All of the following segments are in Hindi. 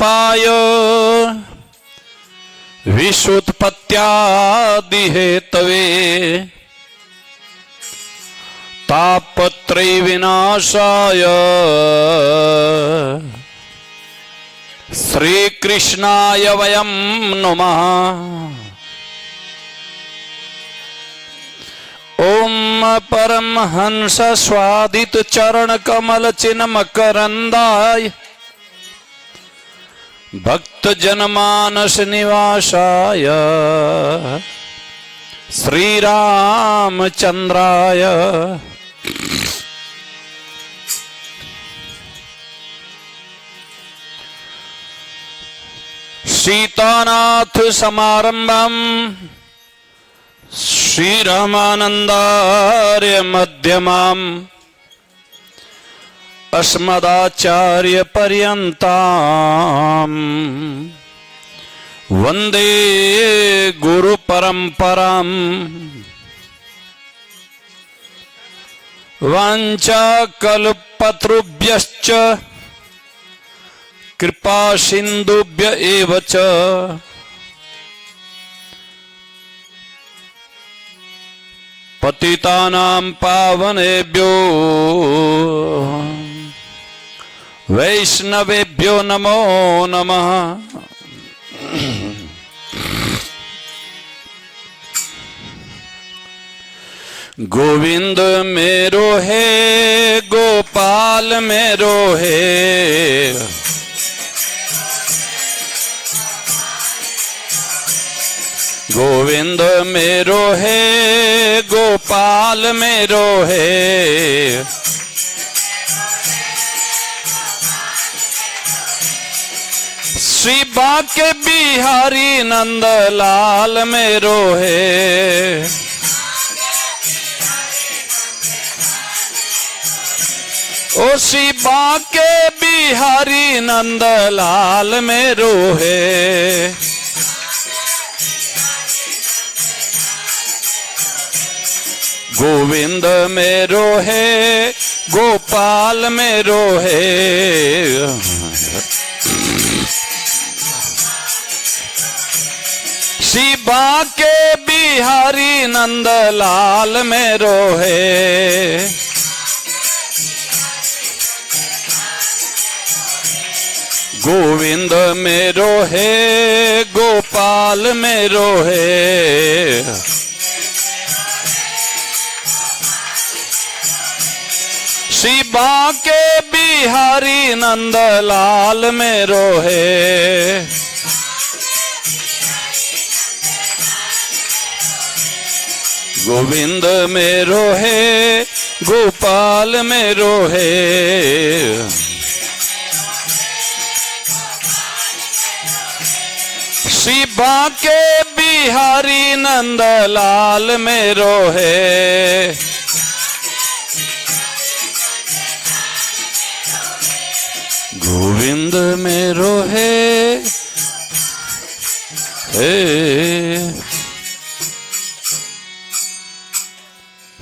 कृपाय विश्वोत्पत्त्यादि हेतवे तापत्रय विनाशाय श्री कृष्णाय वयं नमः। ओम परमहंस स्वादित चरण कमल चिन्ह मकरंदाय भक्त जनमानस निवासाय श्री रामचंद्राय सीतानाथ समारंभम श्रीरामानंदार्य मध्यमाम् अस्मदाचार्य पर्यन्ताम् वंदे गुरु परंपराम्। वाञ्छा कल्पतरुभ्यश्च कृपा सिन्धुभ्य एव च पतितानां पावनेभ्यो वैष्णवेभ्यो नमो नमः। गोविंद मेरो है गोपाल मेरो है गोविंद मेरो है गोपाल मेरो है श्री बाके बिहारी नंदलाल मेरो है ओ श्री बाके बिहारी नंदलाल मेरो है। गोविंद मेरो है गोपाल मेरो है शिवा के बिहारी नंदलाल मेरो है। गोविंद मेरो है गोपाल मेरो है शिवा के बिहारी नंदलाल मेरो है। गोविंद मेरो है गोपाल मेरो है शिवा के बिहारी नंदलाल मेरो है। गोविंद मेरो है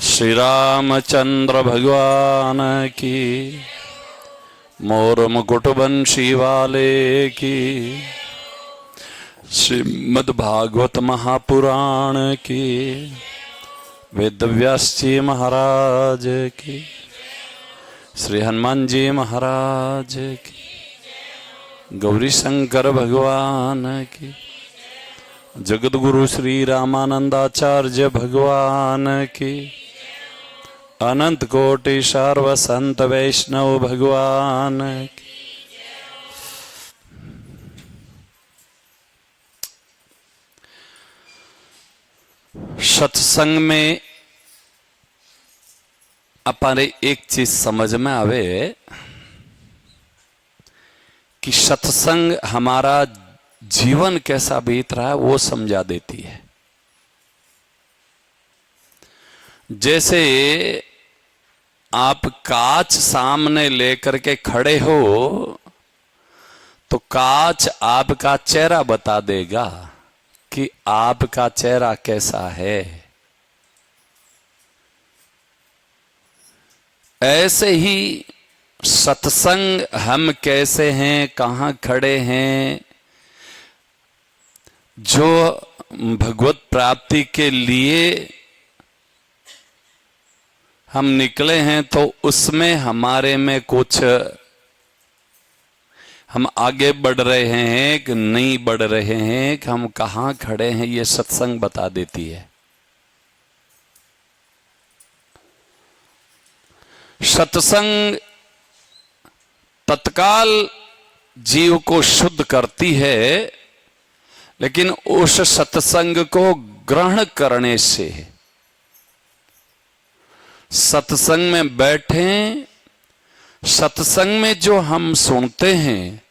श्री रामचंद्र भगवान की मोर मुकुट बंशी वाले की श्रीमद् भागवत महापुराण की वेदव्यास जी महाराज की श्री हनुमान जी महाराज की गौरी शंकर भगवान की जगतगुरु श्री रामानंदाचार्य भगवान की अनंत कोटि सर्व संत वैष्णव भगवान की। सत्संग में अपने एक चीज समझ में आवे कि सत्संग हमारा जीवन कैसा बीत रहा है वो समझा देती है। जैसे आप कांच सामने लेकर के खड़े हो तो कांच आपका चेहरा बता देगा कि आपका चेहरा कैसा है। ऐसे ही सत्संग हम कैसे हैं, कहाँ खड़े हैं, जो भगवत प्राप्ति के लिए हम निकले हैं, तो उसमें हमारे में कुछ हम आगे बढ़ रहे हैं कि नहीं बढ़ रहे हैं, कि हम कहाँ खड़े हैं, ये सत्संग बता देती है। सत्संग तत्काल जीव को शुद्ध करती है, लेकिन उस सत्संग को ग्रहण करने से, सत्संग में बैठें, सत्संग में जो हम सुनते हैं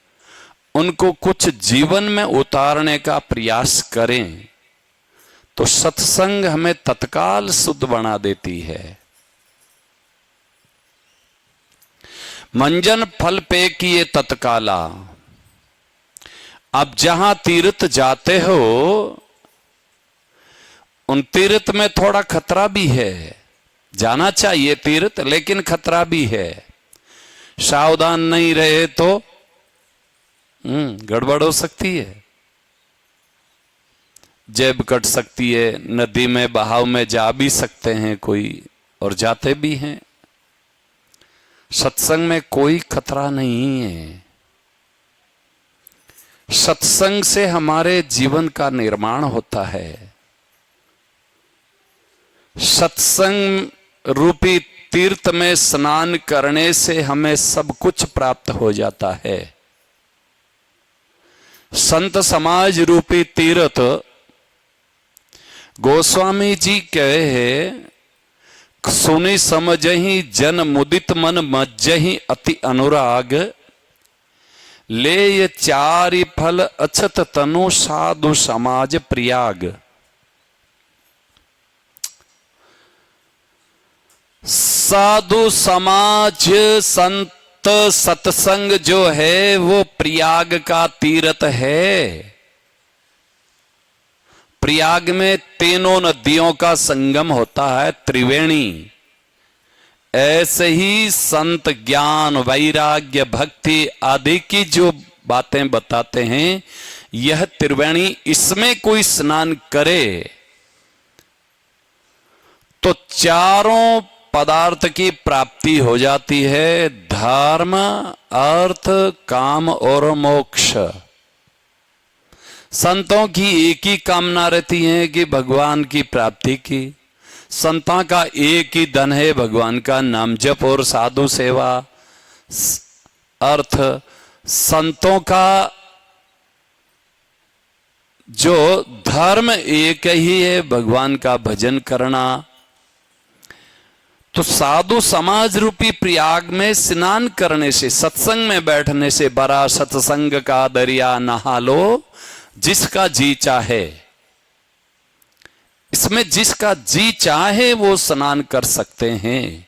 उनको कुछ जीवन में उतारने का प्रयास करें, तो सत्संग हमें तत्काल शुद्ध बना देती है। मंजन फल पे किए तत्काला। अब जहां तीर्थ जाते हो, उन तीर्थ में थोड़ा खतरा भी है। जाना चाहिए तीर्थ, लेकिन खतरा भी है। सावधान नहीं रहे तो गड़बड़ हो सकती है, जेब कट सकती है, नदी में बहाव में जा भी सकते हैं कोई, और जाते भी हैं। सत्संग में कोई खतरा नहीं है। सत्संग से हमारे जीवन का निर्माण होता है। सत्संग रूपी तीर्थ में स्नान करने से हमें सब कुछ प्राप्त हो जाता है। संत समाज रूपी तीर्थ, गोस्वामी जी कहे, सुनी समझहि जन मुदित मन मज्जहि अति अनुराग, ले ये चारि फल अछत तनु साधु समाज प्रियाग। साधु समाज संत सत्संग जो है वो प्रयाग का तीर्थ है। प्रयाग में तीनों नदियों का संगम होता है, त्रिवेणी। ऐसे ही संत ज्ञान वैराग्य भक्ति आदि की जो बातें बताते हैं, यह त्रिवेणी, इसमें कोई स्नान करे तो चारों पदार्थ की प्राप्ति हो जाती है। धर्म, अर्थ, काम और मोक्ष। संतों की एक ही कामना रहती है कि भगवान की प्राप्ति की। संतों का एक ही धन है, भगवान का नाम जप और साधु सेवा। अर्थ, संतों का जो धर्म एक ही है, भगवान का भजन करना। तो साधु समाज रूपी प्रयाग में स्नान करने से, सत्संग में बैठने से, बड़ा सत्संग का दरिया नहा लो जिसका जी चाहे। इसमें जिसका जी चाहे वो स्नान कर सकते हैं।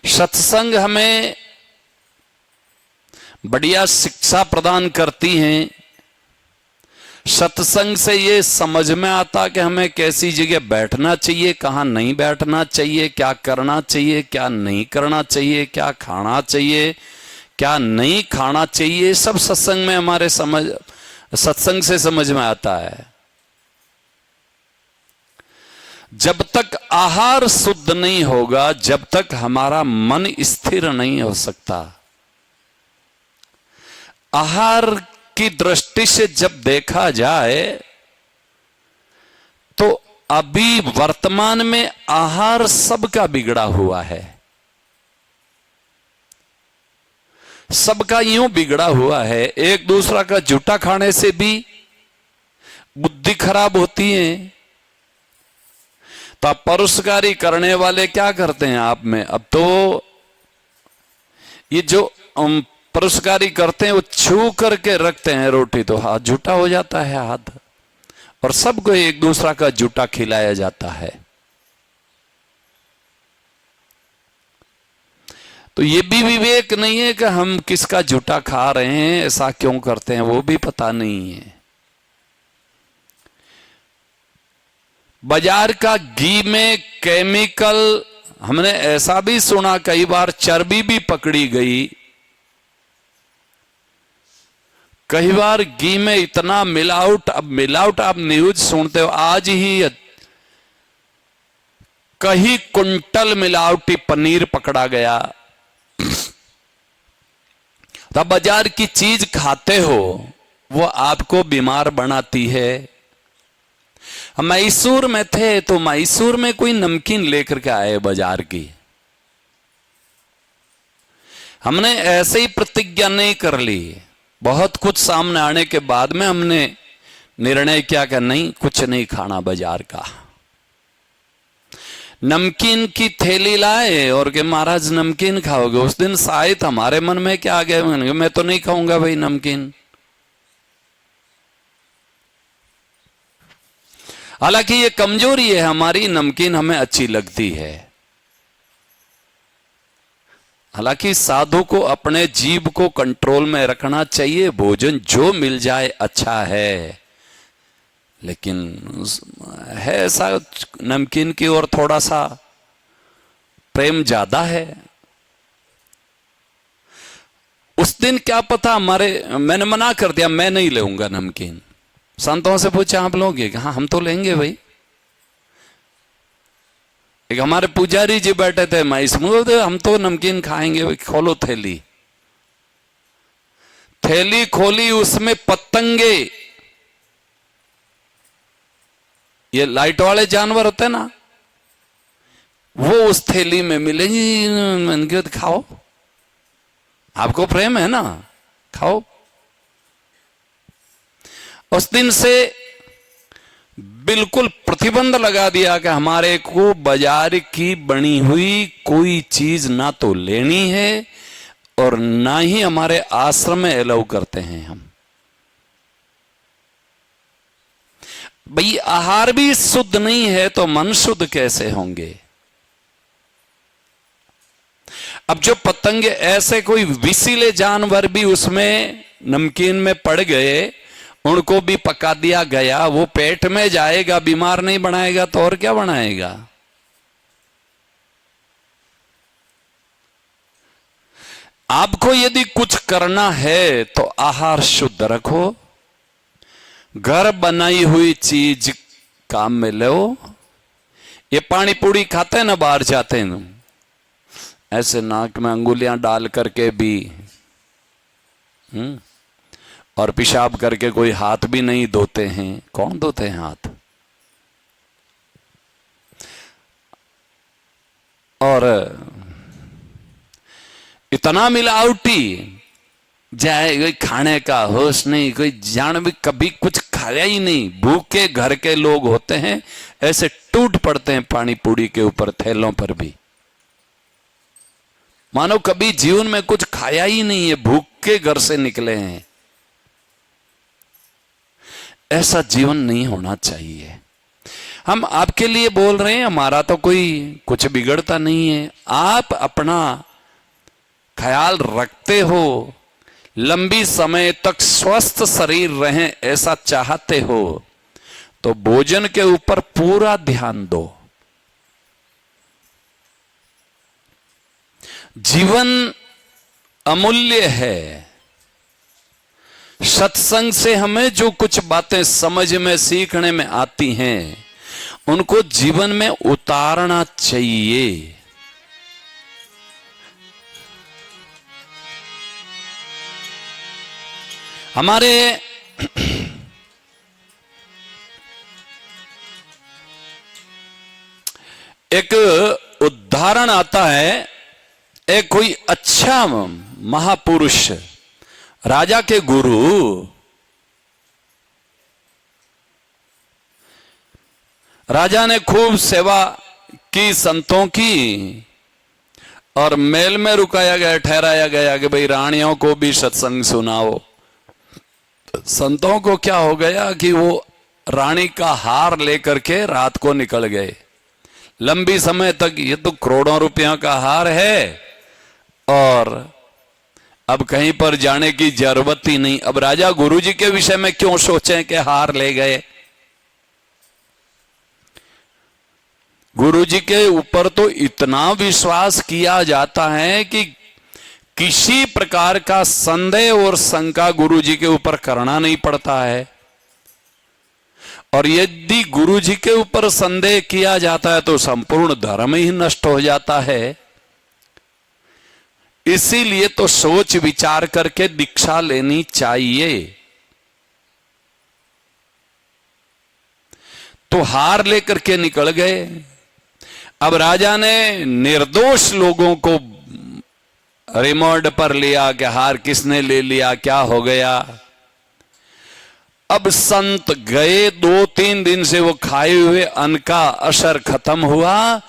सत्संग हमें बढ़िया शिक्षा प्रदान करती हैं। सत्संग से ये समझ में आता कि हमें कैसी जगह बैठना चाहिए, कहाँ नहीं बैठना चाहिए, क्या करना चाहिए, क्या नहीं करना चाहिए, क्या खाना चाहिए, क्या नहीं खाना चाहिए। सब सत्संग में हमारे सत्संग से समझ में आता है। जब तक आहार शुद्ध नहीं होगा, जब तक हमारा मन स्थिर नहीं हो सकता। आहार की दृष्टि से जब देखा जाए तो अभी वर्तमान में आहार सबका बिगड़ा हुआ है। सबका यूं बिगड़ा हुआ है। एक दूसरा का जूठा खाने से भी बुद्धि खराब होती है। तो आप परोसकारी करने वाले क्या करते हैं आप में? अब तो ये जो परोसकारी करते हैं वो छू करके रखते हैं रोटी, तो हाथ जूठा हो जाता है हाथ, और सबको एक दूसरा का जूठा खिलाया जाता है। तो ये भी विवेक नहीं है कि हम किसका जूठा खा रहे हैं, ऐसा क्यों करते हैं, वो भी पता नहीं है। बाजार का घी में केमिकल हमने ऐसा भी सुना कई बार चर्बी भी पकड़ी गई, कई बार घी में इतना मिलावट। अब मिलावट आप न्यूज सुनते हो, आज ही कई कुंटल मिलावटी पनीर पकड़ा गया। तब बाजार की चीज खाते हो वो आपको बीमार बनाती है। हम मैसूर में थे तो मैसूर में कोई नमकीन लेकर के आए बाजार की। हमने ऐसे ही प्रतिज्ञा नहीं कर ली, बहुत कुछ सामने आने के बाद में हमने निर्णय किया कि नहीं, कुछ नहीं खाना बाजार का। नमकीन की थैली लाए और के महाराज नमकीन खाओगे। उस दिन शायद हमारे मन में क्या आ गया, मैं तो नहीं खाऊंगा भाई नमकीन। हालांकि ये कमजोरी है हमारी, नमकीन हमें अच्छी लगती है। हालांकि साधु को अपने जीभ को कंट्रोल में रखना चाहिए। भोजन जो मिल जाए अच्छा है, लेकिन है ऐसा नमकीन की ओर थोड़ा सा प्रेम ज्यादा है। उस दिन क्या पता मैंने मना कर दिया, मैं नहीं लेऊंगा नमकीन। संतों से पूछा आप लोगे? हाँ हम तो लेंगे भाई। एक हमारे पुजारी जी बैठे थे, मैं इसमें हम तो नमकीन खाएंगे भाई। खोलो थैली, थैली खोली, उसमें पतंगे, ये लाइट वाले जानवर होते हैं ना, वो उस थैली में मिले। मैंने कहा खाओ, आपको प्रेम है ना, खाओ। उस दिन से बिल्कुल प्रतिबंध लगा दिया कि हमारे को बाजार की बनी हुई कोई चीज ना तो लेनी है और ना ही हमारे आश्रम में अलाउ करते हैं हम। भाई आहार भी शुद्ध नहीं है तो मन शुद्ध कैसे होंगे? अब जो पतंगे, ऐसे कोई विषीले जानवर भी उसमें नमकीन में पड़ गए, उनको भी पका दिया गया, वो पेट में जाएगा, बीमार नहीं बनाएगा तो और क्या बनाएगा? आपको यदि कुछ करना है तो आहार शुद्ध रखो, घर बनाई हुई चीज काम में लो। ये पानी पूड़ी खाते हैं ना, बाहर जाते हैं ऐसे नाक में अंगुलियां डाल करके भी, और पेशाब करके कोई हाथ भी नहीं धोते हैं। कौन धोते हैं हाथ? और इतना मिलावटी, जाए कोई खाने का होश नहीं, कोई जान भी कभी कुछ खाया ही नहीं। भूखे घर के लोग होते हैं, ऐसे टूट पड़ते हैं पानी पूड़ी के ऊपर, थैलों पर भी, मानो कभी जीवन में कुछ खाया ही नहीं है, भूखे घर से निकले हैं। ऐसा जीवन नहीं होना चाहिए। हम आपके लिए बोल रहे हैं, हमारा तो कोई कुछ बिगड़ता नहीं है। आप अपना ख्याल रखते हो, लंबी समय तक स्वस्थ शरीर रहे ऐसा चाहते हो, तो भोजन के ऊपर पूरा ध्यान दो। जीवन अमूल्य है। सत्संग से हमें जो कुछ बातें समझ में, सीखने में आती हैं, उनको जीवन में उतारना चाहिए। हमारे एक उदाहरण आता है, एक कोई अच्छा महापुरुष, राजा के गुरु, राजा ने खूब सेवा की संतों की, और महल में रुकाया गया, ठहराया गया कि भाई रानियों को भी सत्संग सुनाओ। संतों को क्या हो गया कि वो रानी का हार लेकर के रात को निकल गए। लंबी समय तक ये तो करोड़ों रुपयों का हार है और अब कहीं पर जाने की जरूरत ही नहीं। अब राजा गुरुजी के विषय में क्यों सोचें कि हार ले गए? गुरुजी के ऊपर तो इतना विश्वास किया जाता है कि किसी प्रकार का संदेह और शंका गुरुजी के ऊपर करना नहीं पड़ता है। और यदि गुरुजी के ऊपर संदेह किया जाता है तो संपूर्ण धर्म ही नष्ट हो जाता है। इसीलिए तो सोच विचार करके दीक्षा लेनी चाहिए। तो हार लेकर के निकल गए। अब राजा ने निर्दोष लोगों को रिमोट पर लिया कि हार किसने ले लिया, क्या हो गया। अब संत गए, 2-3 दिन से वो खाए हुए अन्न का असर खत्म हुआ।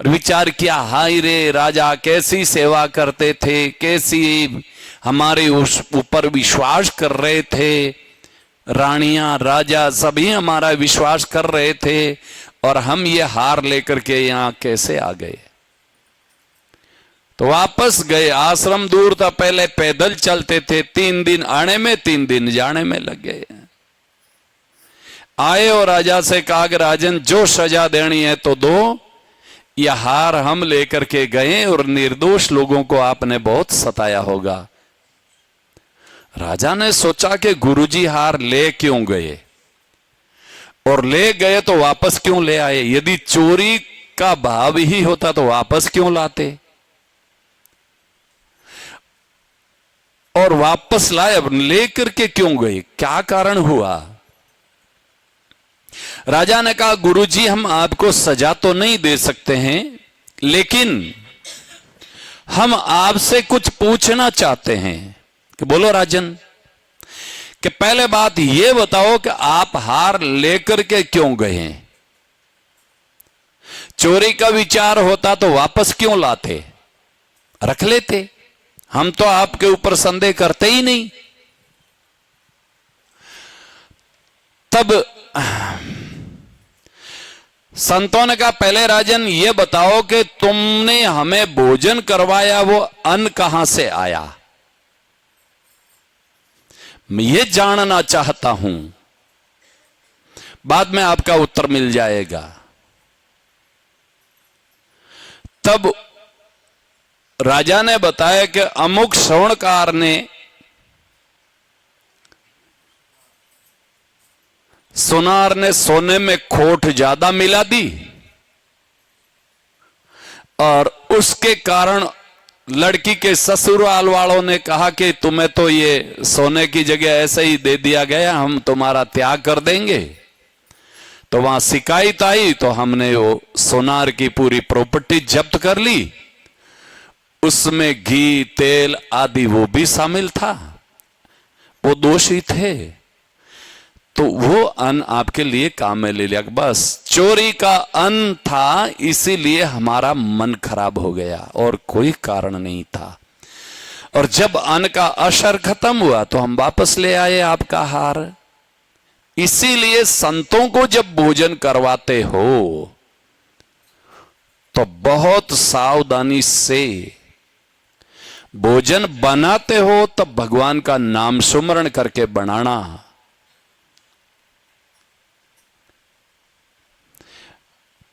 विचार किया, हाय रे राजा कैसी सेवा करते थे, कैसी हमारे उस ऊपर विश्वास कर रहे थे, रानियां राजा सभी हमारा विश्वास कर रहे थे और हम ये हार लेकर के यहां कैसे आ गए। तो वापस गए। आश्रम दूर था, पहले पैदल चलते थे, 3 दिन आने में 3 दिन जाने में लग गए। आए और राजा से कहा कि राजन जो सजा देनी है तो दो, यह हार हम लेकर के गए और निर्दोष लोगों को आपने बहुत सताया होगा। राजा ने सोचा कि गुरुजी हार ले क्यों गए, और ले गए तो वापस क्यों ले आए। यदि चोरी का भाव ही होता तो वापस क्यों लाते, और वापस लाए, अब लेकर के क्यों गए, क्या कारण हुआ। राजा ने कहा गुरुजी हम आपको सजा तो नहीं दे सकते हैं, लेकिन हम आपसे कुछ पूछना चाहते हैं। कि बोलो राजन। कि पहले बात यह बताओ कि आप हार लेकर के क्यों गए। चोरी का विचार होता तो वापस क्यों लाते, रख लेते। हम तो आपके ऊपर संदेह करते ही नहीं। तब संतों ने कहा पहले राजन ये बताओ कि तुमने हमें भोजन करवाया, वो अन्न कहां से आया, मैं ये जानना चाहता हूं। बाद में आपका उत्तर मिल जाएगा। तब राजा ने बताया कि अमुक श्रवणकार ने सोनार ने सोने में खोट ज्यादा मिला दी और उसके कारण लड़की के ससुराल वालों ने कहा कि तुम्हें तो ये सोने की जगह ऐसे ही दे दिया गया, हम तुम्हारा त्याग कर देंगे। तो वहां शिकायत आई तो हमने वो सोनार की पूरी प्रॉपर्टी जब्त कर ली। उसमें घी तेल आदि वो भी शामिल था, वो दोषी थे। तो वो अन्न आपके लिए काम में ले लिया। बस चोरी का अन्न था, इसीलिए हमारा मन खराब हो गया और कोई कारण नहीं था। और जब अन्न का असर खत्म हुआ तो हम वापस ले आए आपका हार। इसीलिए संतों को जब भोजन करवाते हो तो बहुत सावधानी से भोजन बनाते हो, तब भगवान का नाम सुमरण करके बनाना।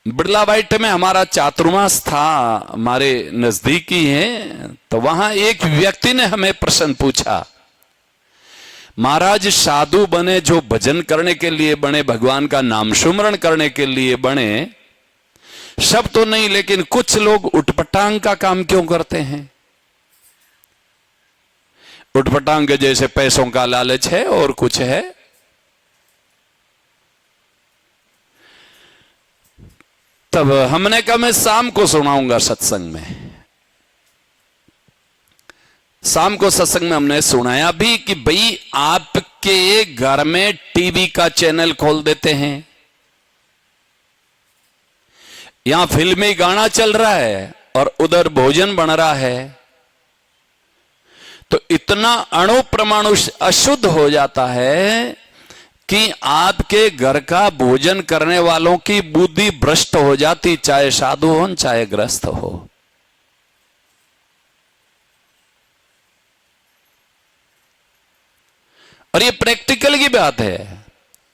बिड़ला बाइट में हमारा चातुर्मास था, हमारे नजदीकी है। तो वहां एक व्यक्ति ने हमें प्रश्न पूछा, महाराज साधु बने जो भजन करने के लिए बने, भगवान का नाम सुमरण करने के लिए बने, सब तो नहीं लेकिन कुछ लोग उठपटांग का काम क्यों करते हैं। उठपटांग जैसे पैसों का लालच है और कुछ है। तब हमने कहा मैं शाम को सुनाऊंगा सत्संग में। शाम को सत्संग में हमने सुनाया भी कि भाई आपके घर में टीवी का चैनल खोल देते हैं, यहां फिल्मी गाना चल रहा है और उधर भोजन बन रहा है, तो इतना अणु परमाणु अशुद्ध हो जाता है कि आपके घर का भोजन करने वालों की बुद्धि भ्रष्ट हो जाती, चाहे साधु हो चाहे ग्रस्त हो। और ये प्रैक्टिकल की बात है।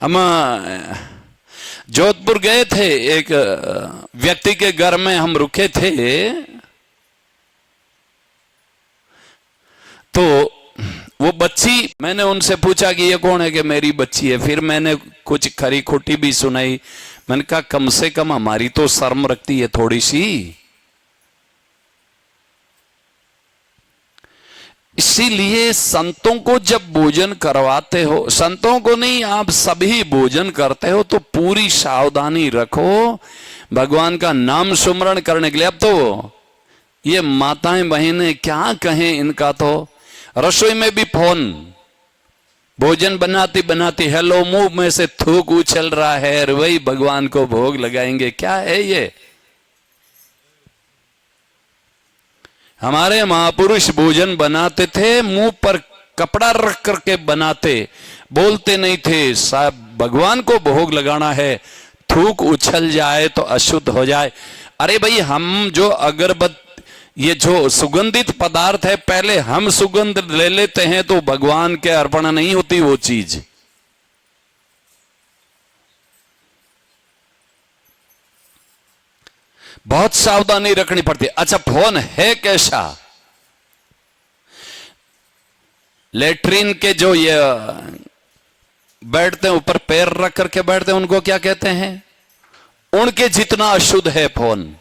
हम जोधपुर गए थे, एक व्यक्ति के घर में हम रुके थे, तो वो बच्ची, मैंने उनसे पूछा कि ये कौन है, कि मेरी बच्ची है। फिर मैंने कुछ खरी खोटी भी सुनाई। मैंने कहा कम से कम हमारी तो शर्म रखती है थोड़ी सी। इसीलिए संतों को जब भोजन करवाते हो, संतों को नहीं, आप सभी भोजन करते हो तो पूरी सावधानी रखो भगवान का नाम सुमरण करने के लिए। अब तो ये माताएं बहनें क्या कहें, इनका तो रसोई में भी फोन, भोजन बनाती बनाती हेलो, मुंह में से थूक उछल रहा है, और वही भगवान को भोग लगाएंगे। क्या है ये? हमारे महापुरुष भोजन बनाते थे, मुंह पर कपड़ा रख करके बनाते, बोलते नहीं थे साहब भगवान को भोग लगाना है, थूक उछल जाए तो अशुद्ध हो जाए। अरे भाई, हम जो अगरबत्ती, ये जो सुगंधित पदार्थ है, पहले हम सुगंध ले लेते हैं तो भगवान के अर्पण नहीं होती वो चीज। बहुत सावधानी रखनी पड़ती है। अच्छा, फोन है कैसा? लेटरिन के जो ये बैठते हैं, ऊपर पैर रख करके बैठते हैं, उनको क्या कहते हैं? उनके जितना अशुद्ध है फोन।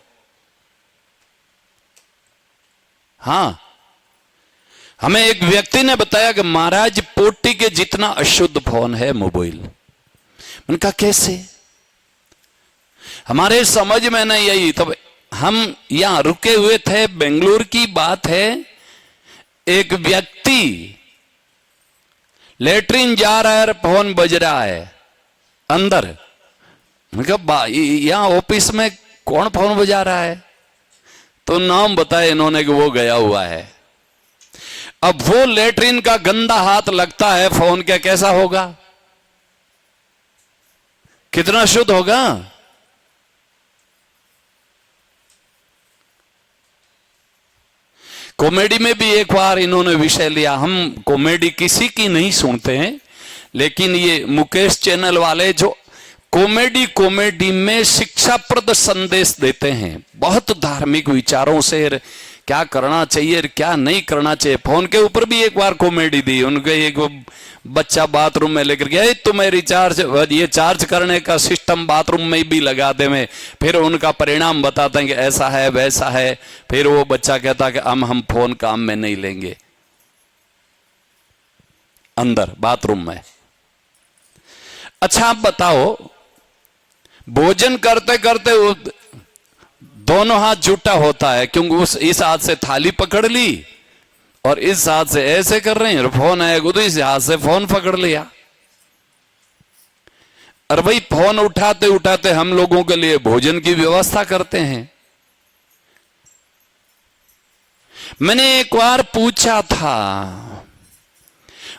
हां, हमें एक व्यक्ति ने बताया कि महाराज पोटी के जितना अशुद्ध फोन है मोबाइल। मैंने कहा कैसे? हमारे समझ में नहीं आई। तब हम यहां रुके हुए थे, बेंगलुरु की बात है, एक व्यक्ति लेटरिन जा रहा है और फोन बज रहा है अंदर। मैंने कहा यहां ऑफिस में कौन फोन बजा रहा है? तो नाम बताया इन्होंने कि वो गया हुआ है। अब वो लेटरिन का गंदा हाथ लगता है फोन के, कैसा होगा? कितना शुद्ध होगा? कॉमेडी में भी एक बार इन्होंने विषय लिया। हम कॉमेडी किसी की नहीं सुनते हैं, लेकिन ये मुकेश चैनल वाले जो कॉमेडी में शिक्षाप्रद संदेश देते हैं, बहुत धार्मिक विचारों से क्या करना चाहिए क्या नहीं करना चाहिए। फोन के ऊपर भी एक बार कॉमेडी दी। उनके एक बच्चा बाथरूम में लेकर गया, तुम्हें रिचार्ज, ये चार्ज करने का सिस्टम बाथरूम में भी लगा दे में। फिर उनका परिणाम बताते हैं कि ऐसा है वैसा है। फिर वो बच्चा कहता है कि हम फोन काम में नहीं लेंगे, अंदर बाथरूम में। अच्छा, आप बताओ, भोजन करते करते दोनों हाथ जुटा होता है, क्योंकि इस हाथ से थाली पकड़ ली और इस हाथ से ऐसे कर रहे हैं, फोन आएगा तो इस हाथ से फोन पकड़ लिया। और भाई फोन उठाते उठाते हम लोगों के लिए भोजन की व्यवस्था करते हैं। मैंने एक बार पूछा था,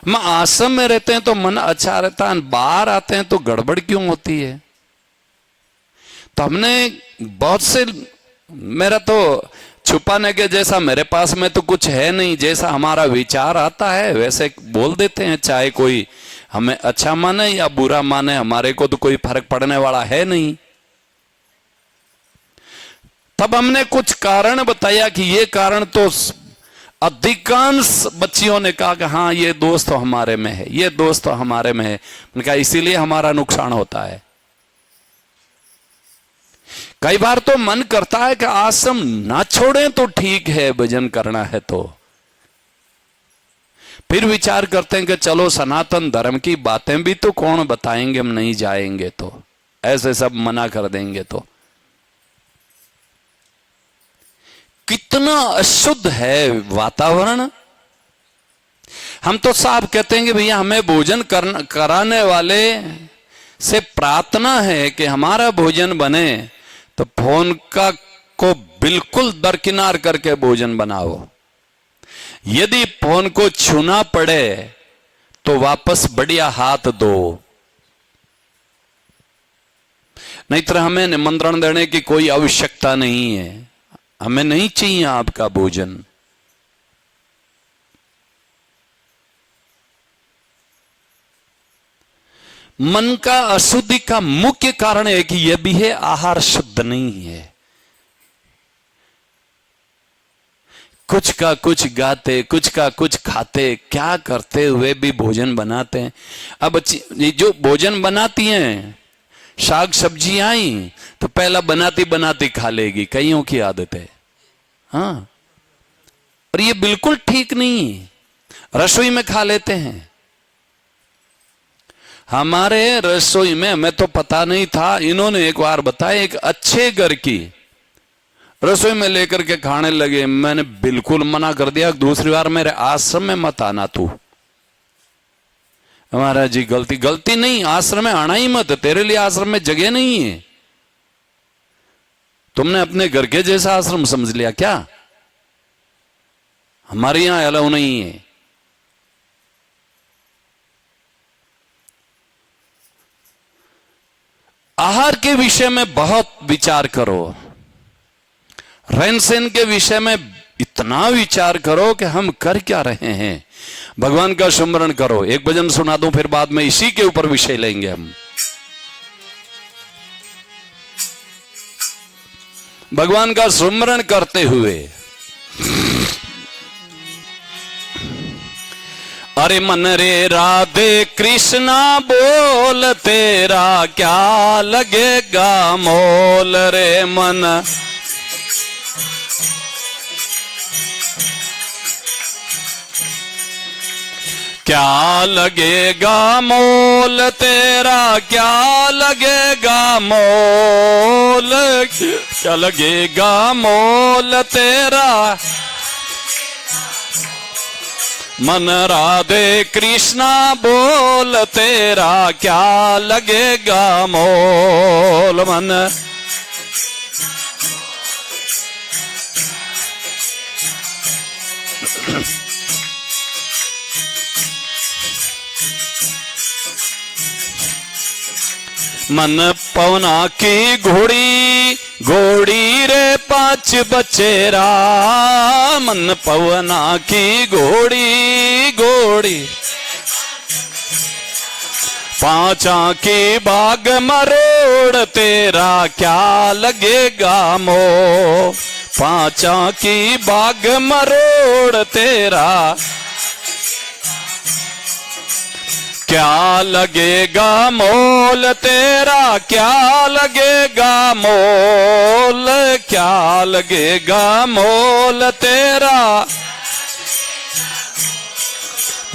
हम आश्रम में रहते हैं तो मन अच्छा रहता है, बाहर आते हैं तो गड़बड़ क्यों होती है? तो हमने बहुत से, मेरा तो छुपाने के जैसा मेरे पास में तो कुछ है नहीं, जैसा हमारा विचार आता है वैसे बोल देते हैं, चाहे कोई हमें अच्छा माने या बुरा माने, हमारे को तो कोई फर्क पड़ने वाला है नहीं। तब हमने कुछ कारण बताया कि ये कारण तो अधिकांश बच्चियों ने कहा कि हाँ ये दोस्त तो हमारे में है, ये दोस्त तो हमारे में है। मैंने कहा इसीलिए हमारा नुकसान होता है। कई बार तो मन करता है कि आश्रम ना छोड़ें तो ठीक है, भजन करना है तो। फिर विचार करते हैं कि चलो सनातन धर्म की बातें भी तो कौन बताएंगे, हम नहीं जाएंगे तो, ऐसे सब मना कर देंगे तो। कितना अशुद्ध है वातावरण। हम तो साफ कहते हैं कि भैया हमें भोजन कराने वाले से प्रार्थना है कि हमारा भोजन बने तो फोन को बिल्कुल दरकिनार करके भोजन बनाओ। यदि फोन को छूना पड़े तो वापस बढ़िया हाथ दो, नहीं तो हमें निमंत्रण देने की कोई आवश्यकता नहीं है, हमें नहीं चाहिए आपका भोजन। मन का अशुद्धि का मुख्य कारण है कि यह भी है, आहार शुद्ध नहीं है। कुछ का कुछ गाते, कुछ का कुछ खाते, क्या करते हुए भी भोजन बनाते हैं। अब जो भोजन बनाती हैं, साग सब्जी आई तो पहला बनाती बनाती खा लेगी, कईयों की आदत है। हाँ, और ये बिल्कुल ठीक नहीं है। रसोई में खा लेते हैं। हमारे रसोई में, हमें तो पता नहीं था, इन्होंने एक बार बताया, एक अच्छे घर की रसोई में लेकर के खाने लगे। मैंने बिल्कुल मना कर दिया, दूसरी बार मेरे आश्रम में मत आना तू। हमारा जी गलती नहीं, आश्रम में आना ही मत, तेरे लिए आश्रम में जगह नहीं है। तुमने अपने घर के जैसा आश्रम समझ लिया क्या? हमारे यहां अलाउ नहीं है। आहार के विषय में बहुत विचार करो, रहन सहन के विषय में इतना विचार करो कि हम कर क्या रहे हैं। भगवान का सुमरण करो। एक भजन सुना दूं, फिर बाद में इसी के ऊपर विषय लेंगे हम। भगवान का सुमरण करते हुए, अरे मन रे राधे कृष्णा बोल, तेरा क्या लगेगा मोल रे मन। क्या लगेगा मोल तेरा, क्या लगेगा मोल, क्या लगेगा मोल तेरा। मन राधे कृष्णा बोल, तेरा क्या लगेगा मोल मन। मन पवना की घोड़ी, घोड़ी रे 5 बचेरा। मन पवना की घोड़ी, घोड़ी 5 की बाग मरोड़, तेरा क्या लगेगा मोल। 5 की बाग मरोड़, तेरा क्या लगेगा मोल तेरा, क्या लगेगा मोल, क्या लगेगा मोल तेरा।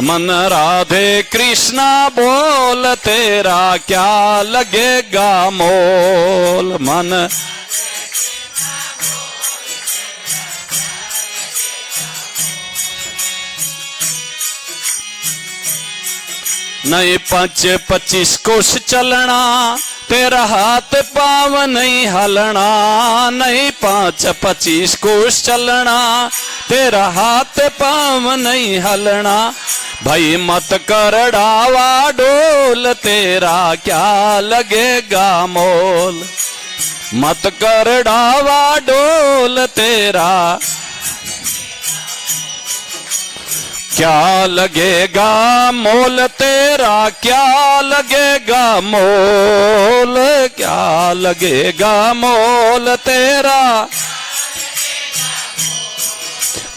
मन राधे कृष्णा बोल, तेरा क्या लगेगा मोल मन। नहीं 5-25 कोस चलना, तेरा हाथ पाव नहीं हलना। नहीं 5-25 कोस चलना, तेरा हाथ पाव नहीं हलना। भाई मत कर डावा डोल, तेरा क्या लगेगा मोल। मत कर डावा डोल, तेरा क्या लगेगा मोल तेरा। क्या लगेगा मोल, क्या लगेगा मोल तेरा।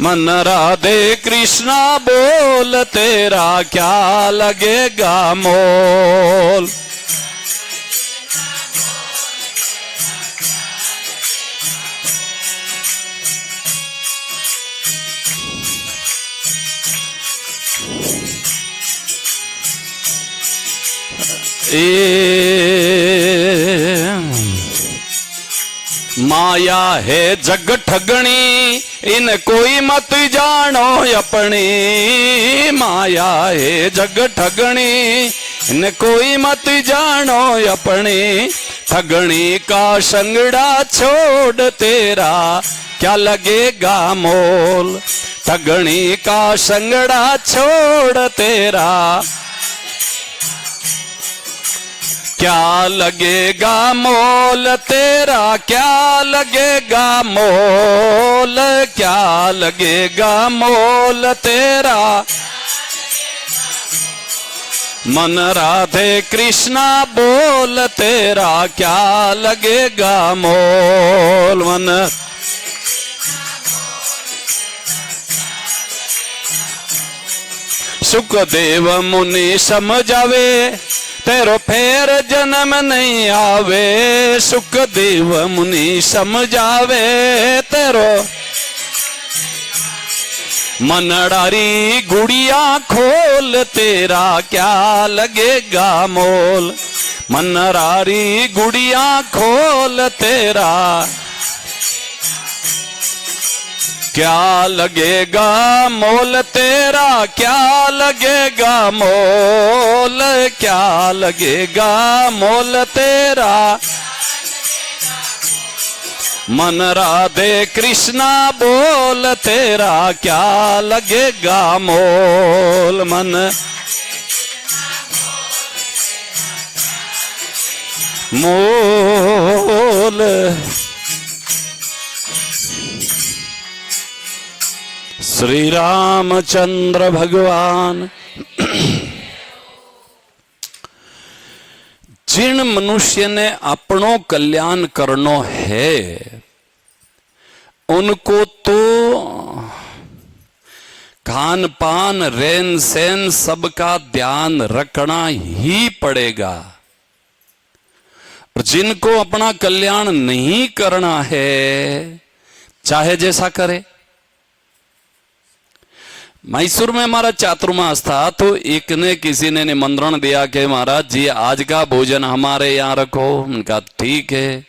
मन राधे कृष्णा बोल, तेरा क्या लगेगा मोल। माया है जग ठगणी, इन कोई मत जानो अपनी। माया है जग ठगणी, इन कोई मत जानो अपनी। ठगणी का संगड़ा छोड़, तेरा क्या लगेगा मोल। ठगणी का संगड़ा छोड़, तेरा क्या लगेगा मोल तेरा। क्या लगेगा मोल, क्या लगेगा मोल तेरा। मन राधे कृष्णा बोल तेरा क्या लगेगा मोल। मन सुखदेव मुनि समझावे तेरो फेर जन्म नहीं आवे। सुखदेव मुनि समझावे तेरो मनडारी गुड़िया खोल तेरा क्या लगेगा मोल। मनरारी गुड़िया खोल तेरा क्या लगेगा मोल। तेरा क्या लगेगा मोल। क्या लगेगा मोल तेरा। मन राधे कृष्णा बोल तेरा क्या लगेगा मोल। मन मोल। श्री रामचंद्र भगवान जिन मनुष्य ने अपनो कल्याण करनो है उनको तो खान पान रहन सहन सबका ध्यान रखना ही पड़ेगा। और जिनको अपना कल्याण नहीं करना है चाहे जैसा करे। मैसूर में हमारा चातुर्मास था तो एक ने किसी ने निमंत्रण दिया कि महाराज जी आज का भोजन हमारे यहाँ रखो। उनका ठीक है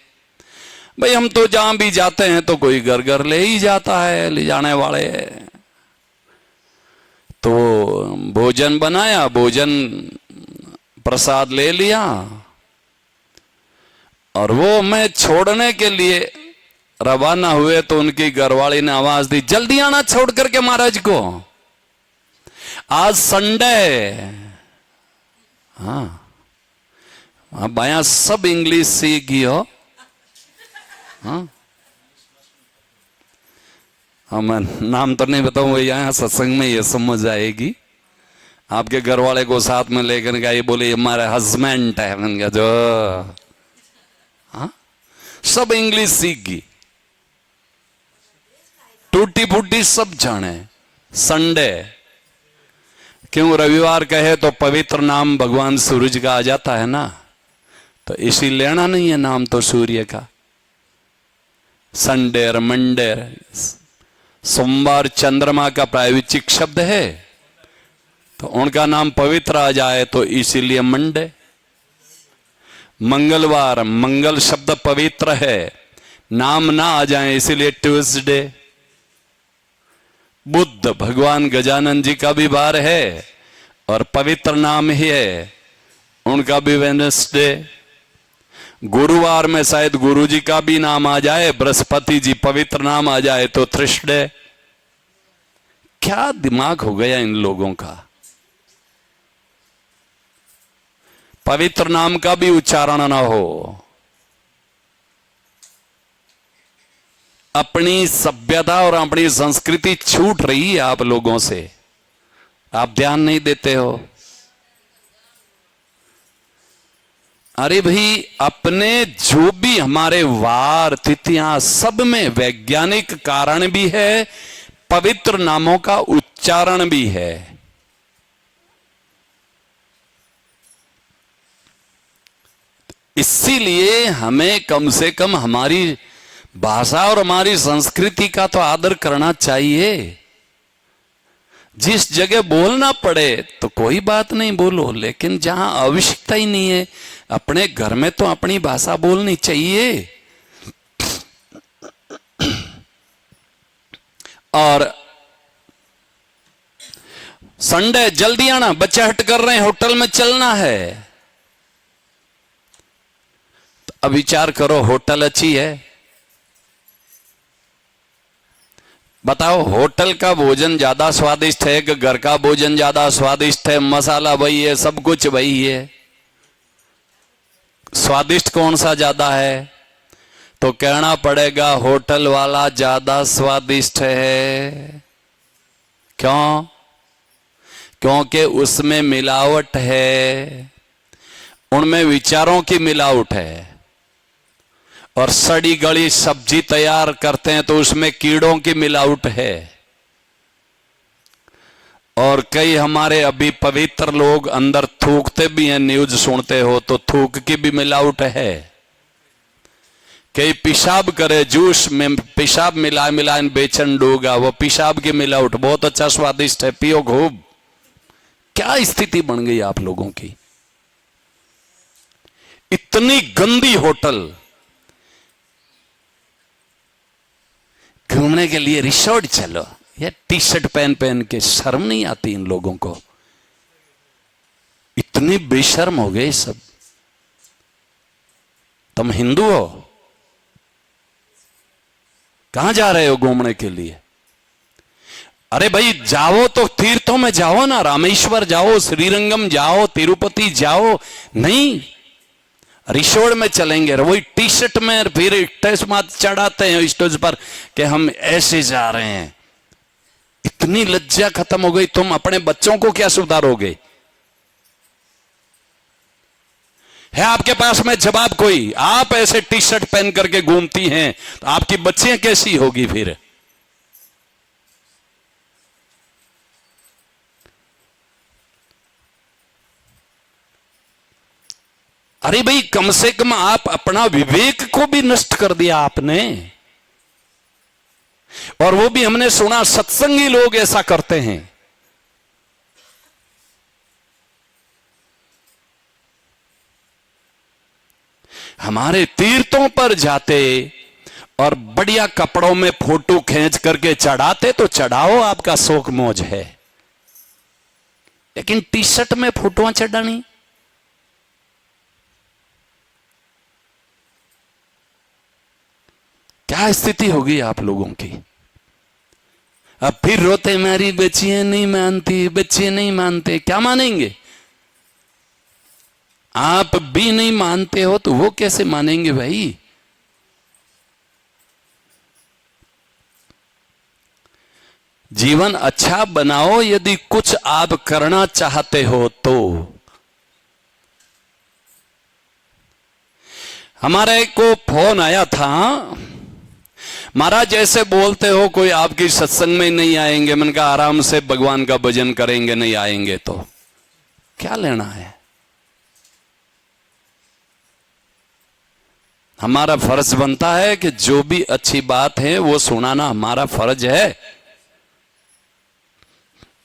भाई, हम तो जहां भी जाते हैं तो कोई घर घर ले ही जाता है, ले जाने वाले। तो भोजन बनाया, भोजन प्रसाद ले लिया और वो मैं छोड़ने के लिए रवाना हुए तो उनकी घरवाली ने आवाज दी जल्दी आना छोड़ करके महाराज को, आज संडे। हाँ बाया सब इंग्लिश सीखी हो। हाँ मैं नाम तो नहीं बताऊंगा, यहाँ सत्संग में ये समझ आएगी। आपके घर वाले को साथ में लेकर गया, ये बोले हमारे हस्बैंड है। मैंने कहा जो हाँ सब इंग्लिश सीख गई, टूटी फूटी सब जाने। संडे क्यों, रविवार कहे तो पवित्र नाम भगवान सूरज का आ जाता है ना, तो इसी लेना नहीं है नाम तो सूर्य का। संडे और मंडे, सोमवार चंद्रमा का प्रायविचिक शब्द है तो उनका नाम पवित्र आ जाए तो इसीलिए मंडे। मंगलवार, मंगल शब्द पवित्र है, नाम ना आ जाए इसीलिए ट्यूसडे। बुद्ध भगवान गजानन जी का भी वार है और पवित्र नाम ही है, उनका भी वेडनेसडे। गुरुवार में शायद गुरु जी का भी नाम आ जाए, बृहस्पति जी पवित्र नाम आ जाए तो थर्सडे। क्या दिमाग हो गया इन लोगों का। पवित्र नाम का भी उच्चारण ना हो। अपनी सभ्यता और अपनी संस्कृति छूट रही है आप लोगों से, आप ध्यान नहीं देते हो। अरे भाई अपने जो भी हमारे वार तिथियां सब में वैज्ञानिक कारण भी है, पवित्र नामों का उच्चारण भी है। इसीलिए हमें कम से कम हमारी भाषा और हमारी संस्कृति का तो आदर करना चाहिए। जिस जगह बोलना पड़े तो कोई बात नहीं बोलो, लेकिन जहां आवश्यकता ही नहीं है अपने घर में तो अपनी भाषा बोलनी चाहिए। और संडे जल्दी आना, बच्चे हट कर रहे हैं, होटल में चलना है। तो अब विचार करो, होटल अच्छी है? बताओ होटल का भोजन ज्यादा स्वादिष्ट है कि घर का भोजन ज्यादा स्वादिष्ट है? मसाला वही है, सब कुछ वही है, स्वादिष्ट कौन सा ज्यादा है? तो कहना पड़ेगा होटल वाला ज्यादा स्वादिष्ट है। क्यों? क्योंकि उसमें मिलावट है, उनमें विचारों की मिलावट है। और सड़ी गली सब्जी तैयार करते हैं तो उसमें कीड़ों की मिलावट है। और कई हमारे अभी पवित्र लोग अंदर थूकते भी हैं, न्यूज सुनते हो तो थूक की भी मिलावट है। कई पेशाब करे, जूस में पेशाब मिला बेचन डूगा, वो पेशाब की मिलावट, बहुत अच्छा स्वादिष्ट है, पियो खूब। क्या स्थिति बन गई आप लोगों की। इतनी गंदी होटल, घूमने के लिए रिसोर्ट चलो, ये टी शर्ट पहन पहन के शर्म नहीं आती इन लोगों को। इतनी बेशर्म हो गए सब। तुम हिंदू हो, कहां जा रहे हो घूमने के लिए? अरे भाई जाओ तो तीर्थों में जाओ ना, रामेश्वर जाओ, श्रीरंगम जाओ, तिरुपति जाओ। नहीं, रिसोर्ट में चलेंगे, वही टी शर्ट में फिर स्टेज मात चढ़ाते हैं स्टेज पर कि हम ऐसे जा रहे हैं। इतनी लज्जा खत्म हो गई। तुम अपने बच्चों को क्या सुधारोगे? है आपके पास में जवाब कोई? आप ऐसे टी शर्ट पहन करके घूमती हैं तो आपकी बच्चियां कैसी होगी फिर? अरे भाई, कम से कम आप अपना विवेक को भी नष्ट कर दिया आपने। और वो भी हमने सुना सत्संगी लोग ऐसा करते हैं। हमारे तीर्थों पर जाते और बढ़िया कपड़ों में फोटो खींच करके चढ़ाते तो चढ़ाओ, आपका शौक मौज है, लेकिन टी शर्ट में फोटोआं चढ़ानी। क्या स्थिति होगी आप लोगों की। अब फिर रोते, मेरी बच्चियां नहीं मानती, बच्चे नहीं मानते। क्या मानेंगे? आप भी नहीं मानते हो तो वो कैसे मानेंगे भाई? जीवन अच्छा बनाओ यदि कुछ आप करना चाहते हो तो। हमारे को फोन आया था, महाराज जैसे बोलते हो कोई आपकी सत्संग में नहीं आएंगे। मैंने कहा आराम से भगवान का भजन करेंगे, नहीं आएंगे तो क्या लेना है। हमारा फर्ज बनता है कि जो भी अच्छी बात है वो सुनाना हमारा फर्ज है।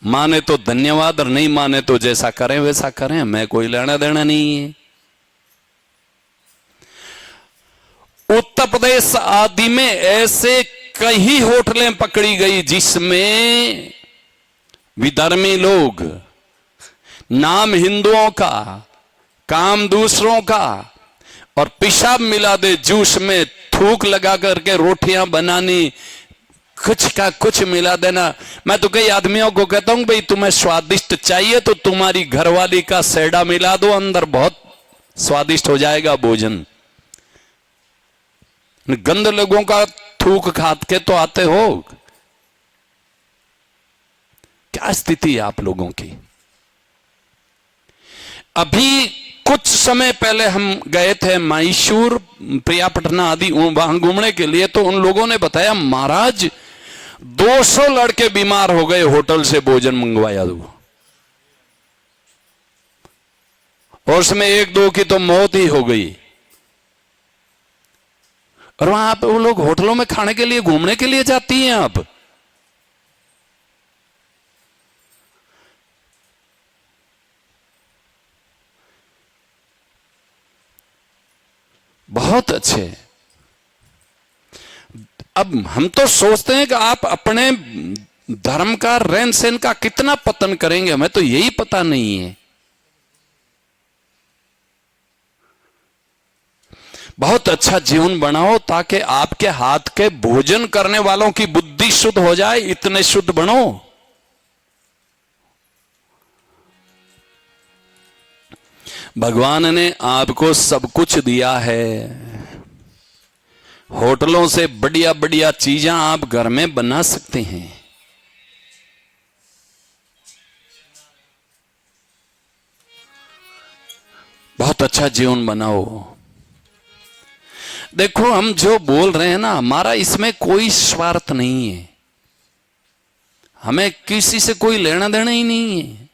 माने तो धन्यवाद और नहीं माने तो जैसा करें वैसा करें, मैं कोई लेना देना नहीं है। उत्तर प्रदेश आदि में ऐसे कई होटलें पकड़ी गई जिसमें विधर्मी लोग, नाम हिंदुओं का, काम दूसरों का, और पेशाब मिला दे जूस में, थूक लगा करके रोटियां बनानी, कुछ का कुछ मिला देना। मैं तो कई आदमियों को कहता हूं भाई तुम्हें स्वादिष्ट चाहिए तो तुम्हारी घरवाली का सेड़ा मिला दो, अंदर बहुत स्वादिष्ट हो जाएगा भोजन। गंद लोगों का थूक खात के तो आते हो। क्या स्थिति है आप लोगों की। अभी कुछ समय पहले हम गए थे मैसूर, प्रियापटना आदि वहां घूमने के लिए, तो उन लोगों ने बताया महाराज 200 लड़के बीमार हो गए होटल से भोजन मंगवाया तो, और उसमें 1-2 की तो मौत ही हो गई। और वहां पे वो लोग होटलों में खाने के लिए, घूमने के लिए जाती हैं। आप बहुत अच्छे। अब हम तो सोचते हैं कि आप अपने धर्म का, रहन सहन का कितना पतन करेंगे, हमें तो यही पता नहीं है। बहुत अच्छा जीवन बनाओ ताकि आपके हाथ के भोजन करने वालों की बुद्धि शुद्ध हो जाए, इतने शुद्ध बनो। भगवान ने आपको सब कुछ दिया है। होटलों से बढ़िया बढ़िया चीजें आप घर में बना सकते हैं। अच्छा जीवन बनाओ। देखो हम जो बोल रहे हैं ना, हमारा इसमें कोई स्वार्थ नहीं है, हमें किसी से कोई लेना देना ही नहीं है।